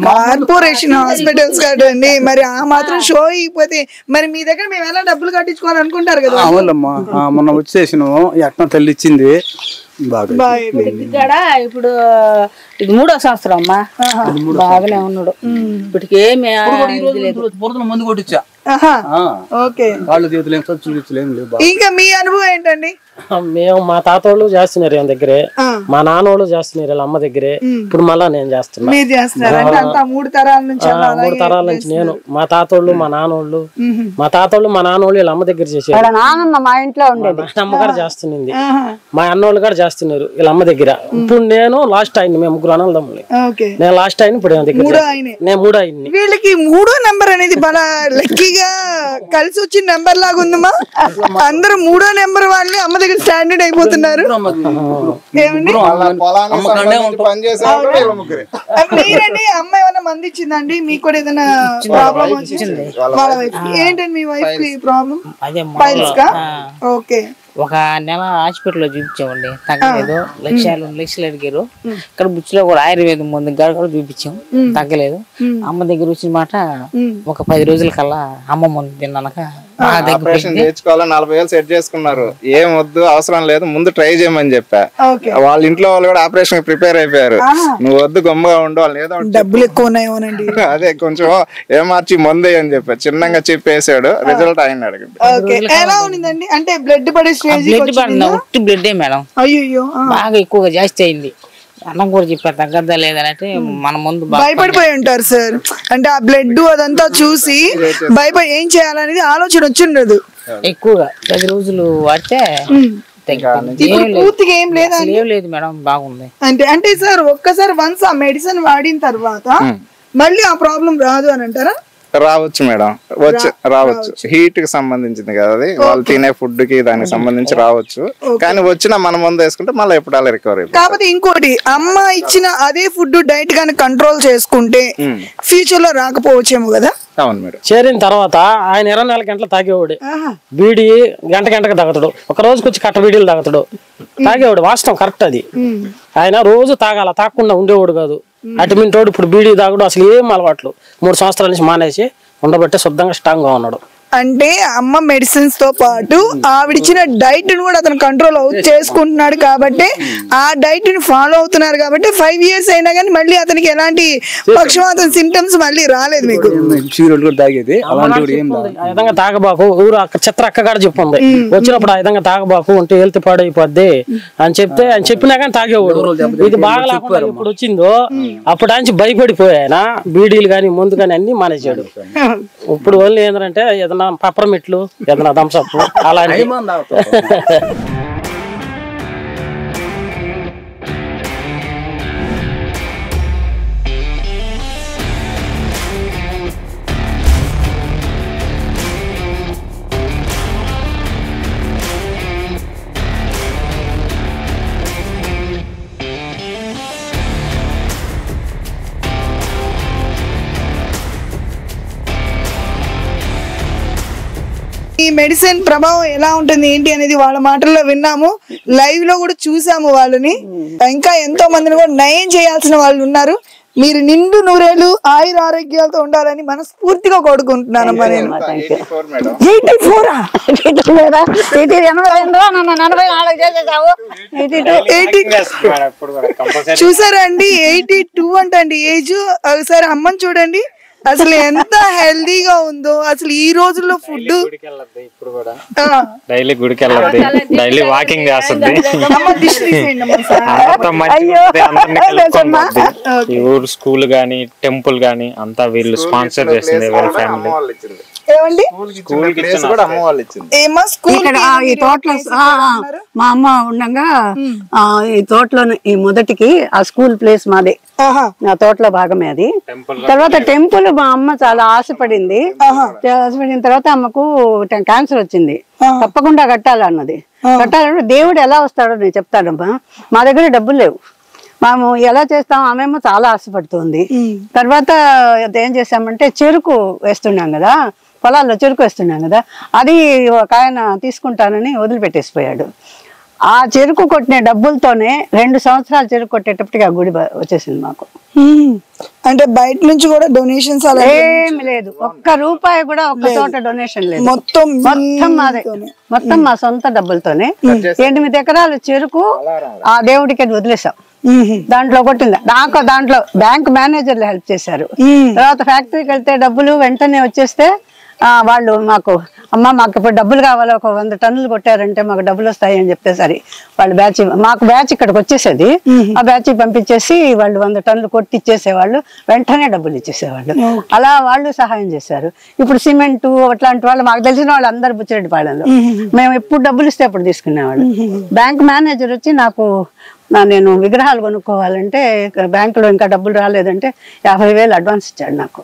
కార్పొరేషన్ హాస్పిటల్స్ కదండి, మరి ఆ మాత్రం షో అయిపోతే మరి మీ దగ్గర మేము ఎలా డబ్బులు కట్టించుకోవాలి అనుకుంటారు కదా. అవునమ్మా, మొన్న వచ్చేసినాము అట్లా తల్లి ఇచ్చింది. ఇక్కడ ఇప్పుడు ఇది 3వ సంవత్సరం అమ్మా, బాగానే ఉన్నాడు. ఇప్పటికి ఏమి మందు కొట్టించా. ఇంకా మీ అనుభవం ఏంటండి? మేము మా తాతోళ్ళు చేస్తున్నారు ఆయన దగ్గరే, మా నాన్నోళ్ళు చేస్తున్నారు వాళ్ళ అమ్మ దగ్గరే. ఇప్పుడు మళ్ళా నేను చేస్తున్నా. 3 తరాల నుంచి 3 తరాల నుంచి నేను, మా తాతోళ్ళు మా నాన్నోళ్ళు వీళ్ళ అమ్మ దగ్గర చేసేది. మా ఇంట్లో ఉండేది, అమ్మగారు చేస్తుంది, మా అన్నోళ్ళు కూడా చేస్తున్నారు వీళ్ళ అమ్మ దగ్గర. ఇప్పుడు నేను లాస్ట్ అయింది, మేము 3 అన్నదమ్ములు. నేను లాస్ట్ అయిన ఇప్పుడు నేను 3 అయింది. వీళ్ళకి 3వ నెంబర్ అనేది బాగా లక్కీగా కలిసి వచ్చిన నెంబర్ లాగా ఉందమ్మా. అందరూ 3వ నెంబర్ వాళ్ళు అమ్మ దగ్గర స్టాండర్డ్ అయిపోతున్నారు. మీరండి అమ్మ ఏమైనా మంది ఇచ్చిందండి? మీకు కూడా ఏదైనా ప్రాబ్లం వచ్చింది? ఏంటండి మీ వైఫ్ కి ప్రాబ్లం? ఓకే, ఒక నెల హాస్పిటల్లో చూపించామండి, తగ్గలేదు. లక్షలు అడిగారు. ఇక్కడ బుచ్చిలో కూడా ఆయుర్వేదం ముందు కూడా చూపించాం, తగ్గలేదు. అమ్మ దగ్గర వచ్చిన మాట ఒక 10 రోజుల కల్లా అమ్మ ముందు తిన్నాక ఆపరేషన్ చేయించుకోవాలా 40 ఏళ్ళు సెట్ చేసుకున్నారు. ఏం వద్దు అవసరం లేదు ముందు ట్రై చేయమని చెప్పా. వాళ్ళ ఇంట్లో వాళ్ళు కూడా ఆపరేషన్ ప్రిపేర్ అయిపోయారు. నువ్వు వద్దు గమ్ముగా ఉండు, వాళ్ళు ఏదో డబ్బులు ఎక్కువ ఉన్నాయోనండి అదే కొంచెం ఏమార్చి ముందే అని చెప్పా, చిన్నగా చెప్పేసాడు. రిజల్ట్ ఆయన అడగండి. ఎలా ఉండిందండి? అంటే బ్లడ్ పడే స్టేజ్ బ్లడ్ మేడం బాగా ఎక్కువగా జాస్తి అయింది. అన్నం కూడా చెప్పారు తగ్గద్దా లేదంటే మన ముందు భయపడిపోయి ఉంటారు సార్. అంటే ఆ బ్లడ్ అదంతా చూసి భయపడి ఏం చేయాలనేది ఆలోచన వచ్చిండదు. ఎక్కువగా 10 రోజులు వాడితే పూర్తిగా ఏం లేదా? ఏం లేదు మేడం, బాగుంది. అంటే సార్ ఒక్కసారి వన్స్ ఆ మెడిసిన్ వాడిన తర్వాత మళ్ళీ ఆ ప్రాబ్లం రాదు అని అంటారా? రావచ్చు మేడం, రావచ్చు. హీట్ కి సంబంధించింది కదా అది, వాళ్ళు తినే ఫుడ్ కి దానికి సంబంధించి రావచ్చు. కానీ వచ్చినా మనం ముందు వేసుకుంటే మళ్ళీ ఎప్పుడు అలా రికవర్ అయిపోతుంది. కాకపోతే ఇంకోటి, అమ్మ ఇచ్చిన అదే ఫుడ్ డైట్ గాని కంట్రోల్ చేసుకుంటే ఫ్యూచర్ లో రాకపోవచ్చేమో కదా? అవును మేడం. చేరిన తర్వాత ఆయన 24 గంటలు తాగేవాడు, బీడి గంటకు తాగుతాడు, ఒక రోజుకి వచ్చి కట్ట బీడీలు తాగుతాడు, తాగేవాడు. వాస్తవం కరెక్ట్ అది. ఆయన రోజు తాగాల, తాగకుండా ఉండేవాడు కాదు. అటుమింటోడు ఇప్పుడు బీడీ తాగుడు అసలు ఏం అలవాట్లు 3 సంవత్సరాల నుంచి మానేసి ఉండబట్టే శుద్ధంగా స్ట్రాంగ్ గా ఉన్నాడు. అంటే అమ్మ మెడిసిన్స్ తో పాటు ఆవిడిచ్చిన డైట్ ను కూడా అతను కంట్రోల్ చేసుకుంటున్నాడు కాబట్టి, ఆ డైట్ ని ఫాలో అవుతున్నారు కాబట్టి 5 years అయినా కానీ మళ్ళీ అతనికి ఎలాంటి పక్షవాతం సింటమ్స్ మళ్ళీ రాలేదు. మీకు ఆ విధంగా తాగబాకు, ఊరు చిత్ర అక్కగాడ చెప్పుంది, వచ్చినప్పుడు ఆ విధంగా తాగబాకు ఉంటే హెల్త్ పాడైపోద్ది అని చెప్తే ఆయన చెప్పినా కానీ తాగేవాడు. ఇది బాగా లేకుండా ఇప్పుడు వచ్చిందో అప్పుడు నుంచి భయపడిపోయాయన బీడీలు కానీ ముందు కానీ అన్ని మానేసాడు. ఇప్పుడు ఓన్లీ ఏంటంటే ఏదైనా పప్పరమిట్లు, ఏదైనా థమ్సప్ అలాంటి. ఈ మెడిసిన్ ప్రభావం ఎలా ఉంటుంది ఏంటి అనేది వాళ్ళ మాటల్లో విన్నాము, లైవ్ లో కూడా చూసాము వాళ్ళని. ఇంకా ఎంతో మందిని కూడా నయం చేయాల్సిన వాళ్ళు ఉన్నారు. మీరు నిండు నూరేళ్ళు ఆయుర ఆరోగ్యాలతో ఉండాలని మనస్ఫూర్తిగా కోరుకుంటున్నానమ్మా. నేను 84 చూసారా అండి, 82 అంటండి ఏజ్. ఒకసారి అమ్మని చూడండి అసలు ఎంత హెల్దీగా ఉందో. అసలు ఈ రోజుల్లో ఫుడ్ డైలీ గుడికి వెళ్ళద్ది, డైలీ వాకింగ్ చేస్తుంది, ఈ ఊరు స్కూల్ గానీ టెంపుల్ గానీ అంతా వీళ్ళు స్పాన్సర్ చేసింది వీళ్ళ ఫ్యామిలీ. ఈ తోటలో మా అమ్మ ఉండగా ఈ తోటలో ఈ మొదటికి ఆ స్కూల్ ప్లేస్ మాదే, ఆ తోటలో భాగమే అది. తర్వాత టెంపుల్ మా అమ్మ చాలా ఆశపడింది. ఆశపడిన తర్వాత అమ్మకు క్యాన్సర్ వచ్చింది. తప్పకుండా కట్టాలన్నది. కట్టాలంటే దేవుడు ఎలా వస్తాడో నేను చెప్తాడమ్మా. మా దగ్గర డబ్బులు లేవు, మేము ఎలా చేస్తాం. ఆమెమో చాలా ఆశపడుతుంది. తర్వాత ఏం చేసామంటే చెరుకు వేస్తున్నాం కదా, పొలాల్లో చెరుకు వేస్తున్నాం కదా, అది ఒక ఆయన తీసుకుంటానని వదిలిపెట్టేసిపోయాడు. ఆ చెరుకు కొట్టిన డబ్బులతోనే 2 సంవత్సరాలు చెరుకు కొట్టేటప్పటికి ఆ గుడి వచ్చేసింది మాకు. అంటే బయట నుంచి కూడా డొనేషన్స్ అలా ఏమి లేదు, ఒక్క రూపాయి కూడా ఒక్క చోట డొనేషన్ లేదు. మొత్తం మాదే, మొత్తం మా సొంత డబ్బులతోనే 8 ఎకరాలు చెరుకు ఆ దేవుడికి వదిలేసాం. దాంట్లో కొట్టింది నాకు. దాంట్లో బ్యాంక్ మేనేజర్లు హెల్ప్ చేశారు. తర్వాత ఫ్యాక్టరీకి వెళ్తే డబ్బులు వెంటనే వచ్చేస్తే వాళ్ళు మాకు ఇప్పుడు డబ్బులు కావాలి, ఒక 100 టన్నులు కొట్టారంటే మాకు డబ్బులు వస్తాయి అని చెప్పేసరి వాళ్ళు మాకు బ్యాచ్ ఇక్కడికి వచ్చేసేది. ఆ బ్యాచ్ పంపించేసి వాళ్ళు 100 టన్నులు కొట్టిచ్చేసేవాళ్ళు, వెంటనే డబ్బులు ఇచ్చేసేవాళ్ళు. అలా వాళ్ళు సహాయం చేశారు. ఇప్పుడు సిమెంట్ అట్లాంటి వాళ్ళు మాకు తెలిసిన వాళ్ళు అందరు బుచ్చిరెడ్డిపాళెంలో మేము ఎప్పుడు డబ్బులు ఇస్తే అప్పుడు తీసుకునేవాళ్ళు. బ్యాంక్ మేనేజర్ వచ్చి నాకు నేను విగ్రహాలు కొనుక్కోవాలంటే బ్యాంకులో ఇంకా డబ్బులు రాలేదంటే 50,000 అడ్వాన్స్ ఇచ్చాడు నాకు.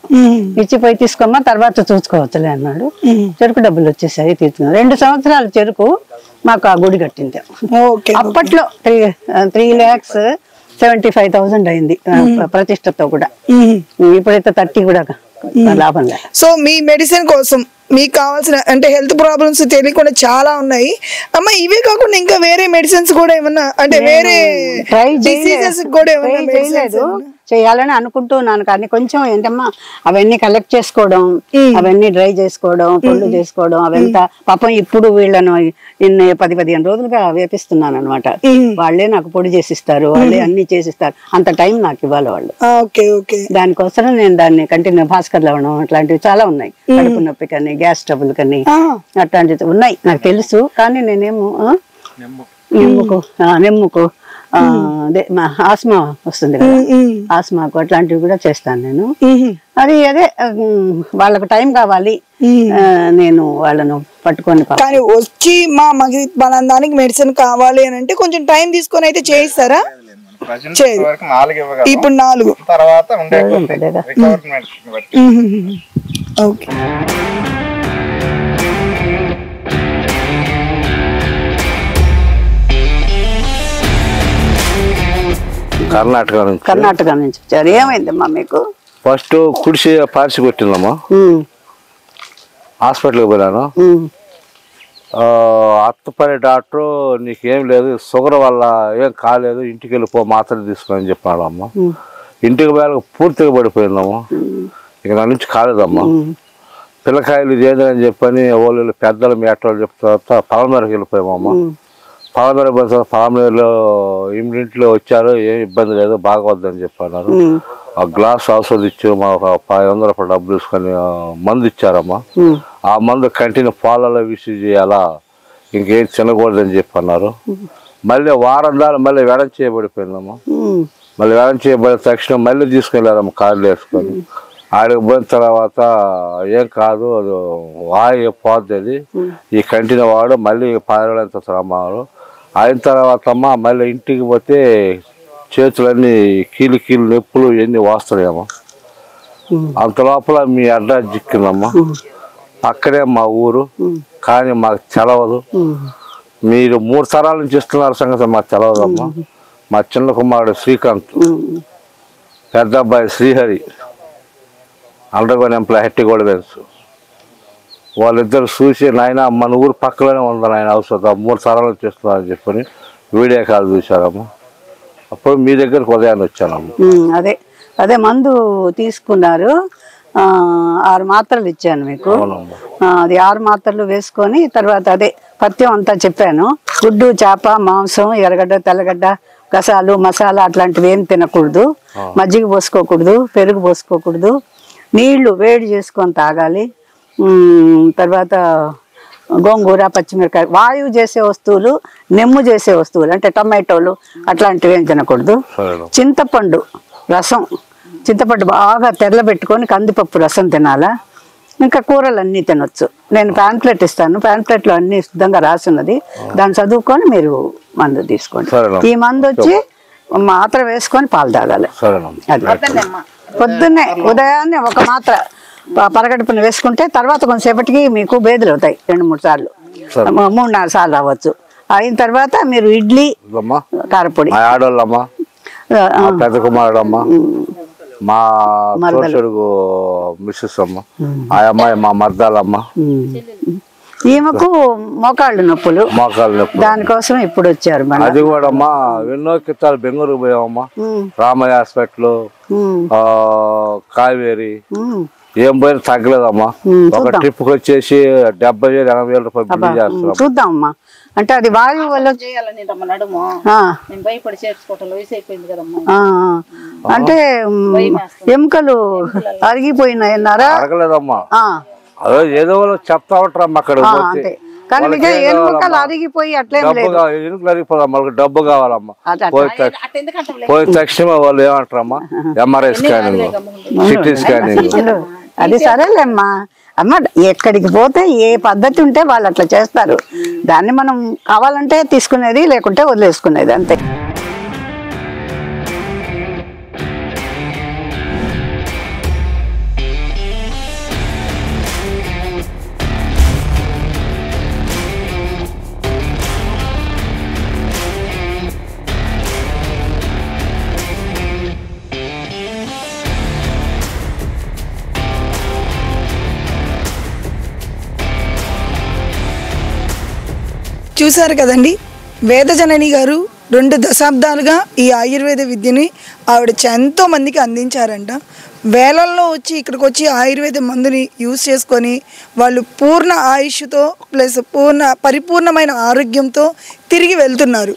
ఇచ్చిపోయి తీసుకోమ్మా తర్వాత చూసుకోవచ్చులే అన్నాడు. చెరుకు డబ్బులు వచ్చేసాయి, తీసుకున్నాను. 2 సంవత్సరాలు చెరుకు మాకు ఆ గుడి కట్టింది. అప్పట్లో 3,75,000 అయింది ప్రతిష్టతో కూడా. ఇప్పుడైతే 30 కూడా లాభం లేదు. సో మీ మెడిసిన్ కోసం మీకు కావాల్సిన అంటే హెల్త్ ప్రాబ్లమ్స్ తెలియకుండా చాలా ఉన్నాయి అమ్మ. ఇవే కాకుండా ఇంకా వేరే మెడిసిన్స్ కూడా ఏమన్నా అంటే వేరే డిసీజెస్ కూడా ఏమన్నా చేయాలని అనుకుంటున్నాను. కానీ కొంచెం ఏంటమ్మా అవన్నీ కలెక్ట్ చేసుకోవడం, అవన్నీ డ్రై చేసుకోవడం, పొళ్ళు చేసుకోవడం, అవంతా పాపం ఇప్పుడు వీళ్ళను 10-15 రోజులుగా వేపిస్తున్నాను అనమాట. వాళ్ళే నాకు పొడి చేసిస్తారు, వాళ్ళే అన్ని చేసిస్తారు. అంత టైం నాకు ఇవ్వాలి వాళ్ళు. దానికోసం నేను దాన్ని కంటిన్యూ భాస్కర్ లవణం అట్లాంటివి చాలా ఉన్నాయి. కడుపు నొప్పి కానీ గ్యాస్ ట్రబుల్ కానీ అట్లాంటివి ఉన్నాయి నాకు తెలుసు. కానీ నేనేమో నెమ్ముకు అదే ఆస్మా వస్తుంది కదా, ఆస్మాకు అట్లాంటివి కూడా చేస్తాను నేను. అది అదే వాళ్ళకు టైం కావాలి, నేను వాళ్ళను పట్టుకొని. కానీ వచ్చి మన దానికి మెడిసిన్ కావాలి అని అంటే కొంచెం టైం తీసుకొని అయితే చేయిస్తారా? ఇప్పుడు 4 తర్వాత ఓకే. కర్ణాటక నుంచి వచ్చారు. ఏమైందమ్మా మీకు? ఫస్ట్ కుడిసి పార్సి కొట్టిందమ్మా, హాస్పిటల్కి పోయాను. అత్తపల్లి డాక్టరు నీకేం లేదు, షుగర్ వల్ల ఏం కాలేదు, ఇంటికి వెళ్ళిపో మాత్రలు తీసుకొని చెప్పాడు అమ్మ. ఇంటికి పోయాక పూర్తిగా పడిపోయిందమ్మా, ఇక నా నుంచి కాలేదమ్మా. పిల్లకాయలు ఇది ఏదని చెప్పని వాళ్ళు పెద్దలు మేటలు చెప్తా పలమేరకు వెళ్ళిపోయామమ్మ. పలమేర పోయిన తర్వాత పలమేరలో ఇంటిలో వచ్చారు, ఏం ఇబ్బంది లేదు, బాగవద్దని చెప్పన్నారు. ఆ గ్లాస్ ఔషధం ఇచ్చి మాకు 500 రూపాయలు డబ్బులు తీసుకొని మందు ఇచ్చారమ్మా. ఆ మందు కంటిన్యూ పాలలో విసి చేయాలా, ఇంకేం తినకూడదని చెప్పన్నారు. మళ్ళీ వారం దాకా మళ్ళీ వెడం చేయబడిపోయిందమ్మా. మళ్ళీ వెడం చేయబడిన తక్షణం మళ్ళీ తీసుకెళ్ళారమ్మా కార్లు వేసుకొని. ఆడికి పోయిన తర్వాత ఏం కాదు, అది వాయు పోద్ది, అది ఈ కంటిన్యూ వాడు మళ్ళీ 10 రోజులు ఎంత అమ్మారు. అయిన తర్వాత అమ్మ మళ్ళీ ఇంటికి పోతే చేతులన్నీ కీలు నొప్పులు ఇవన్నీ వాస్తున్నాయమ్మా. అంత లోపల మీ అడ్రస్ చిక్కిందమ్మా. అక్కడే మా ఊరు, కానీ మాకు తెలవదు. మీరు 3 తరాల నుంచి ఇస్తున్నారు సంగతి మాకు తెలవదమ్మా. మా చిన్న కుమారుడు శ్రీకాంత్, పెద్ద అబ్బాయి శ్రీహరి, అండర్గ్రౌండ్ ఎంప్లాయ్ హెట్టిగోడ బెన్స్, వాళ్ళిద్దరు చూసి నాయన మన ఊరు పక్కలోనే ఉంది నాయన ఔషధం 3 తరాల నుంచి ఇస్తున్నారని చెప్పని వీడియో కాల్ చూశారమ్మా. అప్పుడు మీ దగ్గరకు ఉదయాన్ని వచ్చానమ్మా. అదే మందు తీసుకున్నారు, 6 మాత్రలు ఇచ్చాను మీకు. అది 6 మాత్రలు వేసుకొని తర్వాత అదే పథ్యం అంతా చెప్పాను. గుడ్డు, చేప, మాంసం, ఎర్రగడ్డ, తెల్లగడ్డ, గసాలు, మసాలా అట్లాంటివి ఏం తినకూడదు. మజ్జిగ పోసుకోకూడదు, పెరుగు పోసుకోకూడదు. నీళ్లు వేడి చేసుకొని తాగాలి. తర్వాత గోంగూర, పచ్చిమిరకాయ, వాయువు చేసే వస్తువులు, నెమ్ము చేసే వస్తువులు అంటే టమాటోలు అట్లాంటివి ఏం తినకూడదు. చింతపండు రసం, చింతపండు బాగా తెరలబెట్టుకొని కందిపప్పు రసం తినాలా. ఇంకా కూరలు అన్నీ తినొచ్చు. నేను ప్యాంప్లెట్ ఇస్తాను, ప్యాంప్లెట్లో అన్ని శుద్ధంగా రాసున్నది, దాన్ని చదువుకొని మీరు మందు తీసుకోండి. ఈ మందు వచ్చి మాత్ర వేసుకొని పాలు తాగాలి. పొద్దున్నే ఉదయాన్నే 1 మాత్ర పరగడుపున వేసుకుంటే తర్వాత కొంతసేపటికి మీకు బేదులు అవుతాయి. 2-3 సార్లు, 3-4 సార్లు అవ్వచ్చు. అయిన తర్వాత మీరు ఇడ్లీ, కారపొడి, పెద్ద కుమారుడమ్మ, మా తోడుగు మిస్సెస్ అమ్మ, ఆ అమ్మాయి మా మర్దాలమ్మ. ఈమెకు మోకాళ్ళు నొప్పులు, దానికోసం ఇప్పుడు వచ్చారు. అది కూడా అమ్మా ఎన్నో కిత్తాలు బెంగళూరు పోయామమ్మా. రామయ్య హాస్పిటల్, కావేరి, ఏం పోయినా తగ్గలేదమ్మా. ఒక ట్రిప్ వచ్చేసి 70,000-80,000 రూపాయలు బిల్లు చేస్తున్నాం. చూద్దామమ్మా, అంటే అది వాయువు వల్ల అంటే ఎముకలు అరిగిపోయినాయన్నారా? అరగలేదమ్మా, అదే ఏదో చెప్తా ఉంటారమ్మా. అక్కడ ఎముకలు అరిగిపోయి అట్లే ఎనుకలు అరిగిపోదమ్మా, వాళ్ళకి డబ్బు కావాలమ్మా. పోయిన తక్షణ వాళ్ళు ఏమంటారమ్మా, MRI స్కానింగ్, CT స్కానింగ్. అది సరేలేమ్మా అమ్మ, ఎక్కడికి పోతే ఏ పద్ధతి ఉంటే వాళ్ళు అట్లా చేస్తారు. దాన్ని మనం కావాలంటే తీసుకునేది, లేకుంటే వదిలేసుకునేది, అంతే. చూశారు కదండి, వేదజనని గారు 2 దశాబ్దాలుగా ఈ ఆయుర్వేద విద్యని ఆవిడ ఎంతో మందికి అందించారంట. వేలల్లో వచ్చి ఇక్కడికి వచ్చి ఆయుర్వేద మందుని యూజ్ చేసుకొని వాళ్ళు పూర్ణ ఆయుష్తో ప్లస్ పరిపూర్ణమైన ఆరోగ్యంతో తిరిగి వెళ్తున్నారు.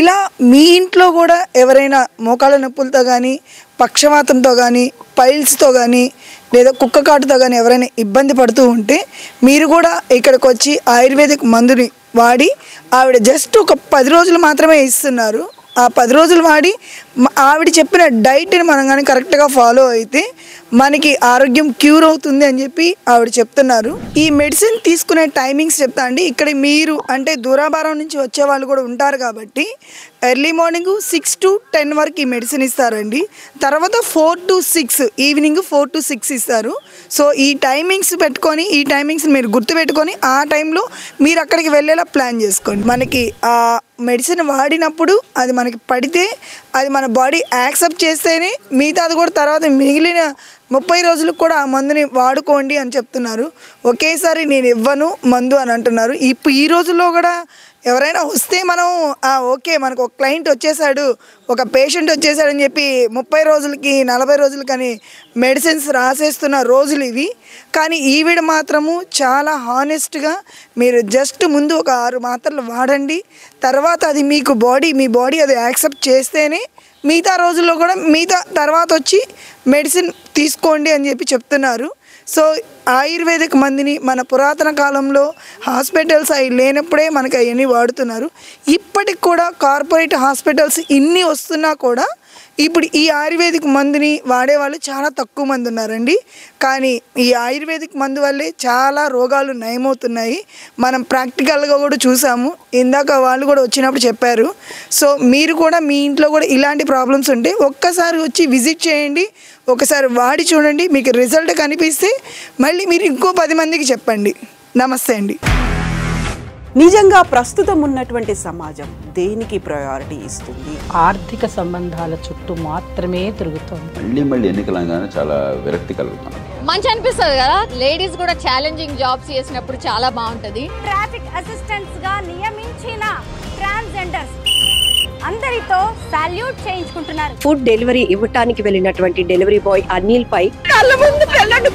ఇలా మీ ఇంట్లో కూడా ఎవరైనా మోకాళ్ళ నొప్పులతో కానీ, పక్షవాతంతో కానీ, పైల్స్తో కానీ, లేదా కుక్క కాటుతో కానీ ఎవరైనా ఇబ్బంది పడుతూ ఉంటే మీరు కూడా ఇక్కడికి వచ్చి ఆయుర్వేదిక్ మందుని వాడి ఆవిడ జస్ట్ ఒక 10 రోజులు మాత్రమే ఇస్తున్నారు. ఆ 10 రోజులు వాడి ఆవిడ చెప్పిన డైట్ని మనం కానీ కరెక్ట్గా ఫాలో అయితే మనకి ఆరోగ్యం క్యూర్ అవుతుంది అని చెప్పి ఆవిడ చెప్తున్నారు. ఈ మెడిసిన్ తీసుకునే టైమింగ్స్ చెప్తా అండి. ఇక్కడ మీరు అంటే దూరాభారం నుంచి వచ్చే వాళ్ళు కూడా ఉంటారు కాబట్టి ఎర్లీ మార్నింగ్ 6 to 10 వరకు ఈ మెడిసిన్ ఇస్తారండి. తర్వాత 4 to 6 ఈవినింగ్ 4 to 6 ఇస్తారు. సో ఈ టైమింగ్స్ పెట్టుకొని ఈ టైమింగ్స్ మీరు గుర్తుపెట్టుకొని ఆ టైంలో మీరు అక్కడికి వెళ్ళేలా ప్లాన్ చేసుకోండి. మనకి ఆ మెడిసిన్ వాడినప్పుడు అది మనకి పడితే అది మన బాడీ యాక్సెప్ట్ చేస్తేనే మిగతాది కూడా తర్వాత మిగిలిన 30 రోజులకు కూడా ఆ మందుని వాడుకోండి అని చెప్తున్నారు. ఒకేసారి నేను ఇవ్వను మందు అని అంటున్నారు. ఇప్పుడు ఈ రోజుల్లో కూడా ఎవరైనా వస్తే మనం ఓకే మనకు ఒక క్లయింట్ వచ్చేసాడు, ఒక పేషెంట్ వచ్చేసాడు అని చెప్పి 30 రోజులకి 40 రోజులకని మెడిసిన్స్ రాసేస్తున్న రోజులు ఇవి. కానీ ఈవిడ మాత్రము చాలా హానెస్ట్గా మీరు జస్ట్ ముందు ఒక 6 మాత్రలు వాడండి, తర్వాత అది మీకు మీ బాడీ అది యాక్సెప్ట్ చేస్తేనే మిగతా రోజుల్లో కూడా మిగతా తర్వాత వచ్చి మెడిసిన్ తీసుకోండి అని చెప్పి చెప్తున్నారు. సో ఆయుర్వేదిక్ మందిని మన పురాతన కాలంలో హాస్పిటల్స్ అవి లేనప్పుడే మనకి అవన్నీ వాడుతున్నారు. ఇప్పటికి కూడా కార్పొరేట్ హాస్పిటల్స్ ఇన్ని వస్తున్నా కూడా ఇప్పుడు ఈ ఆయుర్వేదిక్ మందుని వాడేవాళ్ళు చాలా తక్కువ మంది ఉన్నారండి. కానీ ఈ ఆయుర్వేదిక్ మందు వల్లే చాలా రోగాలు నయమవుతున్నాయి. మనం ప్రాక్టికల్గా కూడా చూసాము, ఇందాక వాళ్ళు కూడా వచ్చినప్పుడు చెప్పారు. సో మీరు కూడా మీ ఇంట్లో కూడా ఇలాంటి ప్రాబ్లమ్స్ ఉంటే ఒక్కసారి వచ్చి విజిట్ చేయండి, ఒకసారి వాడి చూడండి. మీకు రిజల్ట్ కనిపిస్తే మళ్ళీ మీరు ఇంకో 10 మందికి చెప్పండి. నమస్తే అండి. నిజంగా ప్రస్తుతం ఉన్నటువంటి సమాజం దేనికి ప్రయారిటీ ఇస్తుంది? ఆర్థిక సంబంధాల చుట్టూ మాత్రమే తిరుగుతుంది. మళ్ళీ ఎన్నికలంగానే చాలా విరక్తి కలుగుతాం. మంచి అనిపిస్తుంది కదా, లేడీస్ కూడా ఛాలెంజింగ్ జాబ్స్ చేసినప్పుడు చాలా బాగుంటది. ట్రాఫిక్ అసిస్టెంట్స్ గా నియమించిన ట్రాన్స్జెండర్స్ అందరితో సాల్యూట్ చేయించుకుంటున్నారు. ఫుడ్ డెలివరీ ఇవ్వటానికి వెళ్ళినటువంటి డెలివరీ బాయ్ అనిల్ పై కళ్ళ ముందు పెళ్ళండి